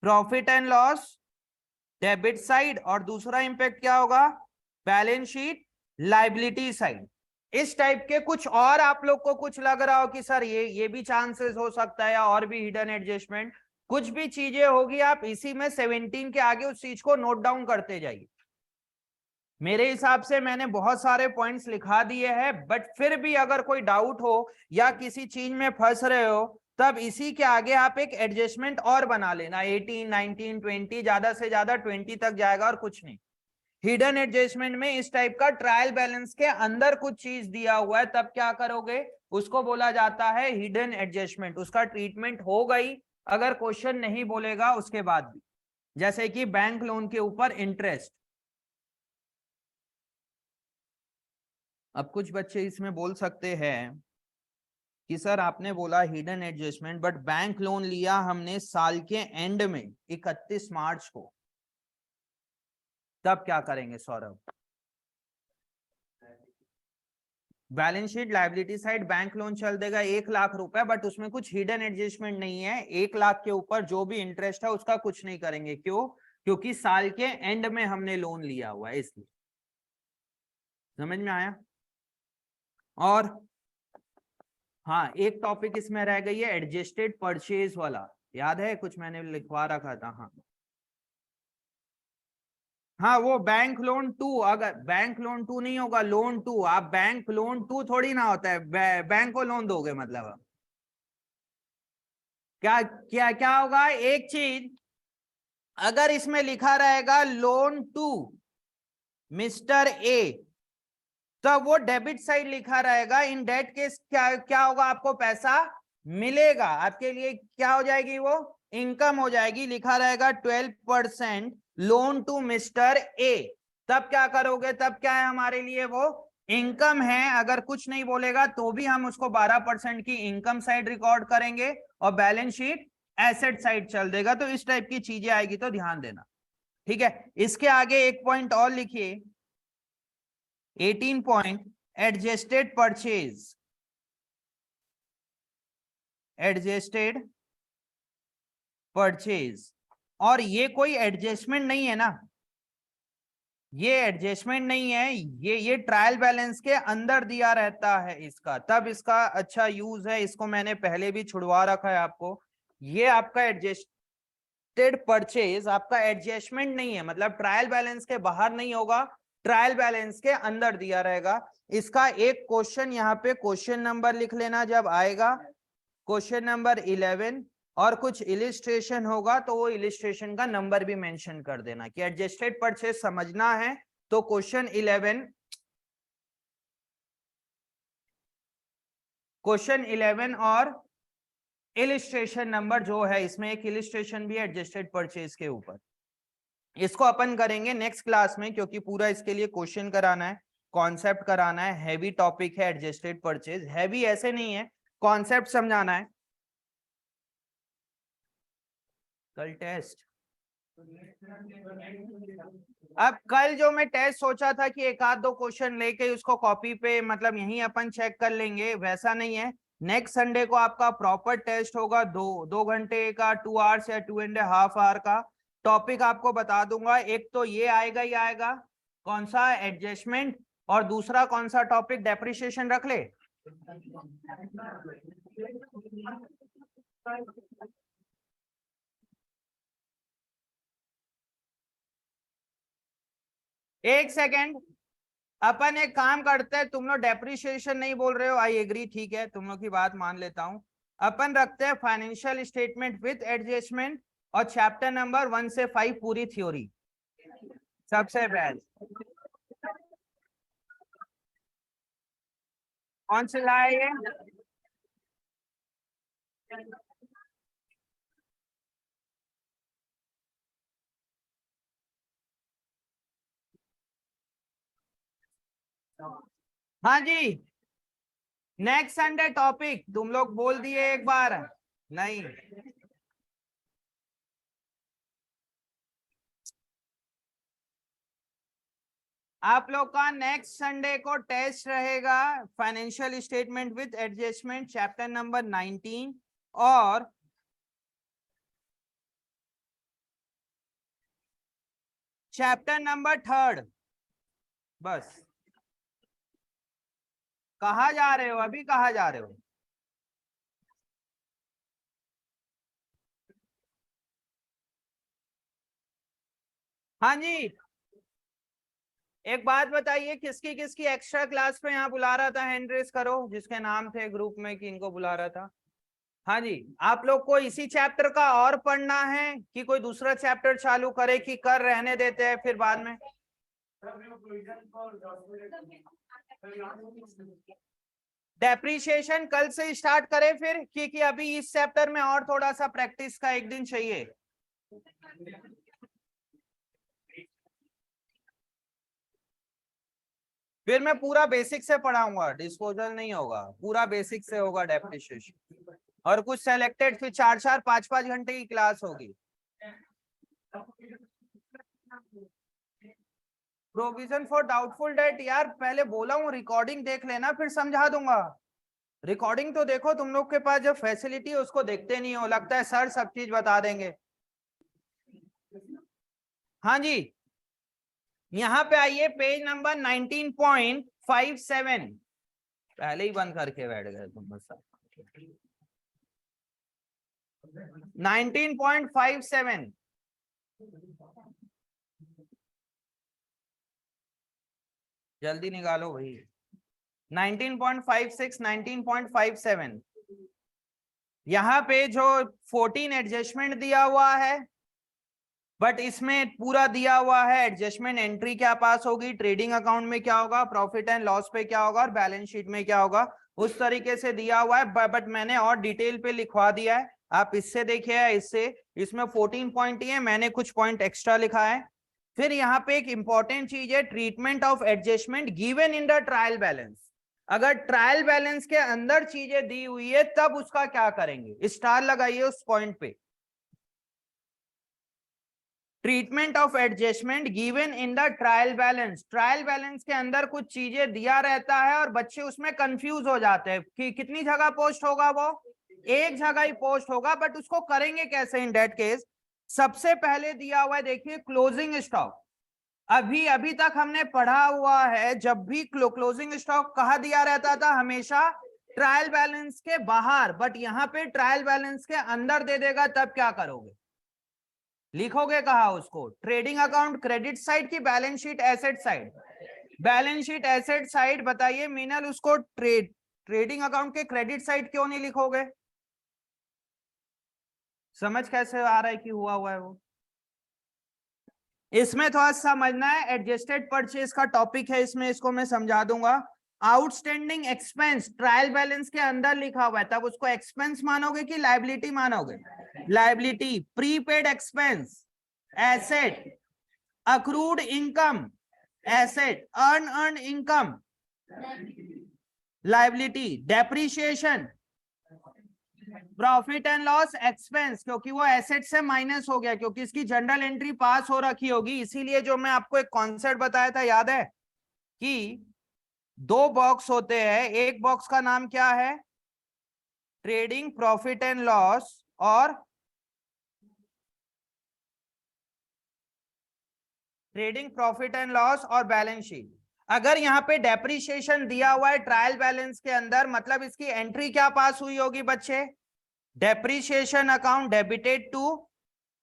Profit and loss debit side, और दूसरा इंपैक्ट क्या होगा? Balance sheet liability side. इस टाइप के कुछ और आप लोग को कुछ लग रहा हो कि सर ये भी चांसेस हो सकता है, या और भी हिडन एडजस्टमेंट, कुछ भी चीजें होगी, आप इसी में 17 के आगे उस चीज को नोट डाउन करते जाइए। मेरे हिसाब से मैंने बहुत सारे पॉइंट्स लिखा दिए हैं, बट फिर भी अगर कोई डाउट हो या किसी चीज में फंस रहे हो, तब इसी के आगे आप एक एडजस्टमेंट और बना लेना, 18, 19, 20, ज्यादा से ज्यादा 20 तक जाएगा और कुछ नहीं। हिडन एडजस्टमेंट में इस टाइप का ट्रायल बैलेंस के अंदर कुछ चीज दिया हुआ है, तब क्या करोगे? उसको बोला जाता है हिडन एडजस्टमेंट। उसका ट्रीटमेंट हो गई अगर क्वेश्चन नहीं बोलेगा उसके बाद भी, जैसे कि बैंक लोन के ऊपर इंटरेस्ट। अब कुछ बच्चे इसमें बोल सकते हैं कि सर आपने बोला hidden adjustment, but bank loan लिया हमने साल के एंड में 31 मार्च को, तब क्या करेंगे Saurabh? Balance sheet liability side bank loan चल देगा 1 लाख रुपए, बट उसमें कुछ हिडन एडजस्टमेंट नहीं है। 1 लाख के ऊपर जो भी इंटरेस्ट है उसका कुछ नहीं करेंगे। क्यों? क्योंकि साल के एंड में हमने लोन लिया हुआ है, इसलिए। समझ में आया? और हाँ, एक टॉपिक इसमें रह गई है, एडजस्टेड परचेज वाला। याद है कुछ मैंने लिखवा रखा था? हाँ हाँ, वो बैंक लोन टू, अगर बैंक लोन टू नहीं होगा, लोन टू, आप बैंक लोन टू थोड़ी ना होता है, बैंक को लोन दोगे मतलब। क्या क्या क्या होगा? एक चीज, अगर इसमें लिखा रहेगा लोन टू मिस्टर ए, तो वो डेबिट साइड लिखा रहेगा। इन डेट केस क्या क्या होगा, आपको पैसा मिलेगा, आपके लिए क्या हो जाएगी, वो इनकम हो जाएगी। लिखा रहेगा 12% लोन टू मिस्टर ए, तब क्या करोगे, तब क्या है हमारे लिए, वो इनकम है। अगर कुछ नहीं बोलेगा तो भी हम उसको 12% की इनकम साइड रिकॉर्ड करेंगे और बैलेंस शीट एसेट साइड चल देगा। तो इस टाइप की चीजें आएगी तो ध्यान देना, ठीक है। इसके आगे एक पॉइंट और लिखिए, 18 point adjusted purchase. Adjusted purchase, और ये कोई एडजस्टमेंट नहीं है ना, ये एडजस्टमेंट नहीं है, ये ट्रायल बैलेंस के अंदर दिया रहता है इसका, तब इसका अच्छा यूज है। इसको मैंने पहले भी छुड़वा रखा है आपको। ये आपका एडजस्टेड परचेज आपका एडजस्टमेंट नहीं है, मतलब ट्रायल बैलेंस के बाहर नहीं होगा, ट्रायल बैलेंस के अंदर दिया रहेगा। इसका एक क्वेश्चन यहाँ पे क्वेश्चन नंबर लिख लेना जब आएगा, क्वेश्चन नंबर 11, और कुछ इलिस्ट्रेशन होगा तो वो इलिस्ट्रेशन का नंबर भी मेंशन कर देना कि एडजस्टेड परचेज समझना है तो क्वेश्चन 11 और इलिस्ट्रेशन नंबर जो है, इसमें एक इलिस्ट्रेशन भी है एडजस्टेड परचेज के ऊपर। इसको अपन करेंगे नेक्स्ट क्लास में, क्योंकि पूरा इसके लिए क्वेश्चन कराना है, कॉन्सेप्ट कराना है, हैवी टॉपिक है एडजस्टेड परचेज। हैवी ऐसे नहीं है, कॉन्सेप्ट समझाना है। कल टेस्ट, अब कल जो मैं टेस्ट सोचा था कि एक आध दो क्वेश्चन लेके उसको कॉपी पे मतलब यहीं अपन चेक कर लेंगे, वैसा नहीं है। नेक्स्ट संडे को आपका प्रॉपर टेस्ट होगा, 2 घंटे का, 2 आवर्स या 2.5 आवर का। टॉपिक आपको बता दूंगा, एक तो ये आएगा ही आएगा, कौन सा, एडजस्टमेंट, और दूसरा कौन सा टॉपिक, डेप्रिसिएशन रख ले। एक सेकेंड, अपन एक काम करते हैं, तुम लोग डेप्रिसिएशन नहीं बोल रहे हो, आई एग्री, ठीक है, तुम लोग की बात मान लेता हूं। अपन रखते हैं फाइनेंशियल स्टेटमेंट विद एडजस्टमेंट और चैप्टर नंबर 1 से 5 पूरी थ्योरी, सबसे बेस्ट। कौन से लाए ये, हाँ जी। नेक्स्ट संडे टॉपिक तुम लोग बोल दिए एक बार, नहीं आप लोग का नेक्स्ट संडे को टेस्ट रहेगा financial statement with adjustment chapter number 19 और चैप्टर नंबर 3। बस, कहा जा रहे हो, अभी कहा जा रहे हो। हाँ जी, एक बात बताइए, किसकी किसकी एक्स्ट्रा क्लास पे यहाँ बुला रहा था, हैंड रेस करो जिसके नाम थे ग्रुप में कि इनको बुला रहा था। हाँ जी, आप लोग को इसी चैप्टर का और पढ़ना है कि कोई दूसरा चैप्टर चालू करे, कि कर रहने देते हैं फिर बाद में। डेप्रिसिएशन कल से स्टार्ट करें फिर, क्योंकि अभी इस चैप्टर में और थोड़ा सा प्रैक्टिस का एक दिन चाहिए। फिर मैं पूरा बेसिक से पढ़ाऊंगा, डिस्पोजल नहीं होगा, पूरा बेसिक से होगा डेप्रिसिएशन, और कुछ सेलेक्टेड फिर 4-4 5-5 घंटे की क्लास होगी। प्रोविजन फॉर डाउटफुल डेट, यार पहले बोला हूँ रिकॉर्डिंग देख लेना फिर समझा दूंगा। रिकॉर्डिंग तो देखो, तुम लोग के पास जो फैसिलिटी है उसको देखते नहीं हो, लगता है सर सब चीज बता देंगे। हाँ जी, यहाँ पे आइए पेज नंबर 19.57, पहले ही बंद करके बैठ गए तुम बस। 19.57, जल्दी निकालो भाई। 19.56, 19.57, यहाँ पे जो 14 एडजस्टमेंट दिया हुआ है, बट इसमें पूरा दिया हुआ है एडजस्टमेंट एंट्री क्या पास होगी, ट्रेडिंग अकाउंट में क्या होगा, प्रॉफिट एंड लॉस पे क्या होगा और बैलेंस शीट में क्या होगा, उस तरीके से दिया हुआ है। बट मैंने और डिटेल पे लिखवा दिया है, आप इससे देखिए, इससे इसमें 14 पॉइंट ही है, मैंने कुछ पॉइंट एक्स्ट्रा लिखा है। फिर यहाँ पे एक इंपॉर्टेंट चीज है, treatment of adjustment given in the trial balance. अगर ट्रायल बैलेंस के अंदर चीजें दी हुई है तब उसका क्या करेंगे, स्टार लगाइए उस पॉइंट पे। Treatment of adjustment given in the trial balance, trial balance के अंदर कुछ चीजें दिया रहता है और बच्चे उसमें कंफ्यूज हो जाते हैं कि कितनी जगह पोस्ट होगा, वो एक जगह ही पोस्ट होगा, बट उसको करेंगे कैसे इन दैट केस। सबसे पहले दिया हुआ है, देखिए क्लोजिंग स्टॉक। अभी तक हमने पढ़ा हुआ है, जब भी क्लोजिंग स्टॉक कहाँ दिया रहता था, हमेशा ट्रायल बैलेंस के बाहर, बट यहाँ पे ट्रायल बैलेंस के अंदर दे देगा, तब क्या करोगे, लिखोगे कहा उसको, ट्रेडिंग अकाउंट क्रेडिट साइड की balance sheet asset side, balance sheet asset side. बताइए मीनल, उसको ट्रेडिंग अकाउंट के क्रेडिट साइड क्यों नहीं लिखोगे, समझ कैसे आ रहा है कि हुआ है वो। इसमें थोड़ा समझना है, एडजस्टेड परचेज का टॉपिक है इसमें, इसको मैं समझा दूंगा। आउटस्टैंडिंग एक्सपेंस ट्रायल बैलेंस के अंदर लिखा हुआ है, तब उसको एक्सपेंस मानोगे कि लायबिलिटी मानोगे, liability. Prepaid expense asset, accrued income asset, earn income liability, depreciation profit and loss expense, क्योंकि वो एसेट से माइनस हो गया, क्योंकि इसकी जनरल एंट्री पास हो रखी होगी, इसीलिए जो मैं आपको एक कॉन्सेप्ट बताया था याद है कि दो बॉक्स होते हैं, एक बॉक्स का नाम क्या है, ट्रेडिंग प्रॉफिट एंड लॉस, और ट्रेडिंग प्रॉफिट एंड लॉस और बैलेंस शीट। अगर यहाँ पे डेप्रिसिएशन दिया हुआ है ट्रायल बैलेंस के अंदर, मतलब इसकी एंट्री क्या पास हुई होगी बच्चे, depreciation account debited to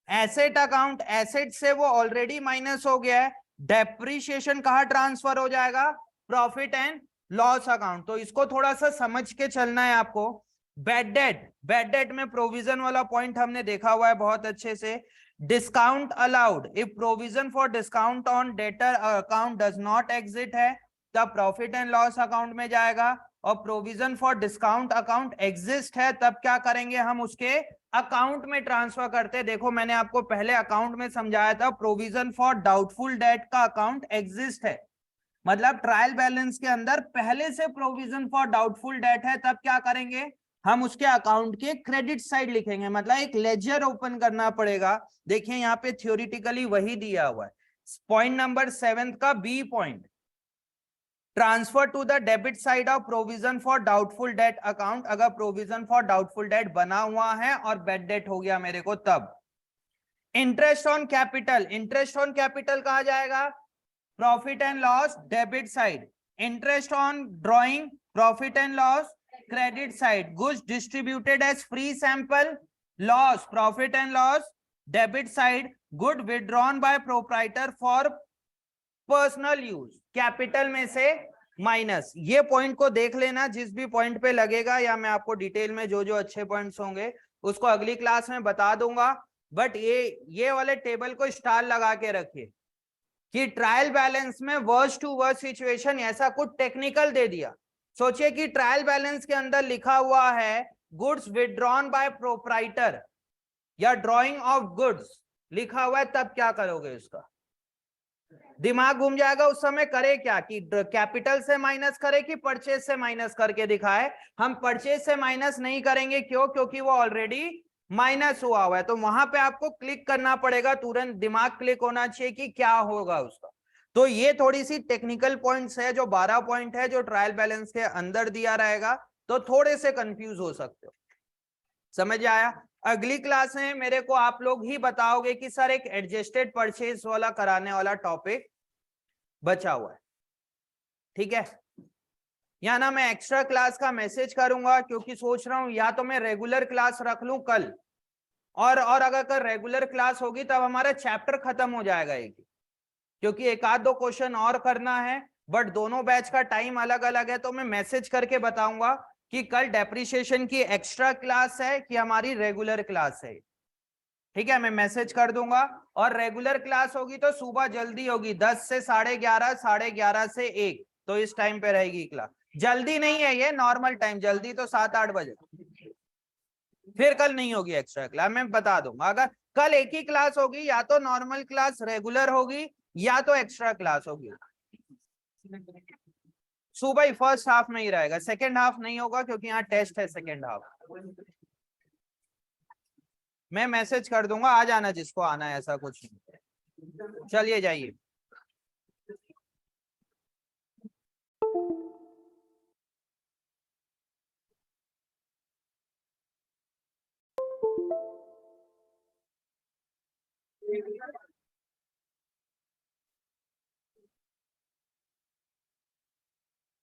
asset account, asset से वो ऑलरेडी माइनस हो गया है, डेप्रिसिएशन कहाँ ट्रांसफर हो जाएगा, प्रॉफिट एंड लॉस अकाउंट। तो इसको थोड़ा सा समझ के चलना है आपको। बैड डेट, बैड डेट में प्रोविजन वाला पॉइंट हमने देखा हुआ है बहुत अच्छे से। Discount allowed, if provision for discount on debtor account does not exit है, तब प्रॉफिट एंड लॉस अकाउंट में जाएगा, और provision for discount account exist है, तब क्या करेंगे, हम उसके अकाउंट में ट्रांसफर करते। देखो मैंने आपको पहले अकाउंट में समझाया था, प्रोविजन फॉर डाउटफुल डेट का अकाउंट एग्जिस्ट है, मतलब ट्रायल बैलेंस के अंदर पहले से प्रोविजन फॉर डाउटफुल डेट है, तब क्या करेंगे, हम उसके अकाउंट के क्रेडिट साइड लिखेंगे, मतलब एक लेजर ओपन करना पड़ेगा। देखिए यहाँ पे थ्योरेटिकली वही दिया हुआ है। पॉइंट नंबर 7 का B point, transfer to the debit side of provision for doubtful debt account, अगर प्रोविजन फॉर डाउटफुल डेट बना हुआ है और बैड डेट हो गया मेरे को तब। Interest on capital, interest on capital कहा जाएगा, profit and loss debit side, interest on drawing profit and loss credit side, goods distributed as free sample loss profit and loss debit side, good withdrawn by proprietor for personal use capital में से माइनस। ये पॉइंट को देख लेना, जिस भी पॉइंट पे लगेगा, या मैं आपको डिटेल में जो जो अच्छे पॉइंट्स होंगे उसको अगली क्लास में बता दूंगा, बट ये वाले टेबल को स्टार लगा के रखिए कि ट्रायल बैलेंस में वर्स्ट टू वर्स्ट सिचुएशन ऐसा कुछ टेक्निकल दे दिया। सोचिए कि ट्रायल बैलेंस के अंदर लिखा हुआ है गुड्स विड्रॉन बाय प्रोप्राइटर या ड्रॉइंग ऑफ गुड्स लिखा हुआ है, तब क्या करोगे, उसका दिमाग घूम जाएगा उस समय। करे क्या कि कैपिटल से माइनस करे कि परचेज से माइनस करके दिखाए, हम परचेज से माइनस नहीं करेंगे, क्यों, क्योंकि वो ऑलरेडी माइनस हुआ है, तो वहां पे आपको क्लिक करना पड़ेगा, तुरंत दिमाग क्लिक होना चाहिए कि क्या होगा उसका। तो ये थोड़ी सी टेक्निकल पॉइंट्स है, जो 12 पॉइंट है जो ट्रायल बैलेंस के अंदर दिया रहेगा, तो थोड़े से कंफ्यूज हो सकते हो। समझ आया? अगली क्लास में मेरे को आप लोग ही बताओगे कि सर एक एडजस्टेड परचेज वाला कराने वाला टॉपिक बचा हुआ है, ठीक है। या ना मैं एक्स्ट्रा क्लास का मैसेज करूंगा, क्योंकि सोच रहा हूं या तो मैं रेगुलर क्लास रख लूं कल, और अगर रेगुलर क्लास होगी तब हमारा चैप्टर खत्म हो जाएगा एक, क्योंकि एक आध दो क्वेश्चन और करना है, बट दोनों बैच का टाइम अलग अलग है, तो मैं मैसेज करके बताऊंगा कि कल डेप्रिसिएशन की एक्स्ट्रा क्लास है कि हमारी रेगुलर क्लास है। ठीक है, मैं मैसेज कर दूंगा। और रेगुलर क्लास होगी तो सुबह जल्दी होगी, 10 से 11:30, 11:30 से 1, तो इस टाइम पे रहेगी क्लास। जल्दी नहीं है ये, नॉर्मल टाइम, जल्दी तो 7-8 बजे। फिर कल नहीं होगी एक्स्ट्रा क्लास, मैं बता दूंगा। अगर कल एक ही क्लास होगी, या तो नॉर्मल क्लास रेगुलर होगी या तो एक्स्ट्रा क्लास होगी। सुबह ही फर्स्ट हाफ में ही रहेगा, सेकेंड हाफ नहीं होगा क्योंकि यहाँ टेस्ट है सेकेंड हाफ। मैं मैसेज कर दूंगा, आ जाना जिसको आना है, ऐसा कुछ नहीं। चलिए जाइए।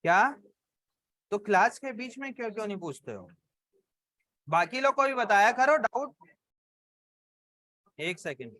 क्या? तो क्लास के बीच में क्यों क्यों नहीं पूछते हो? बाकी लोग को भी बताया करो डाउट। एक सेकंड।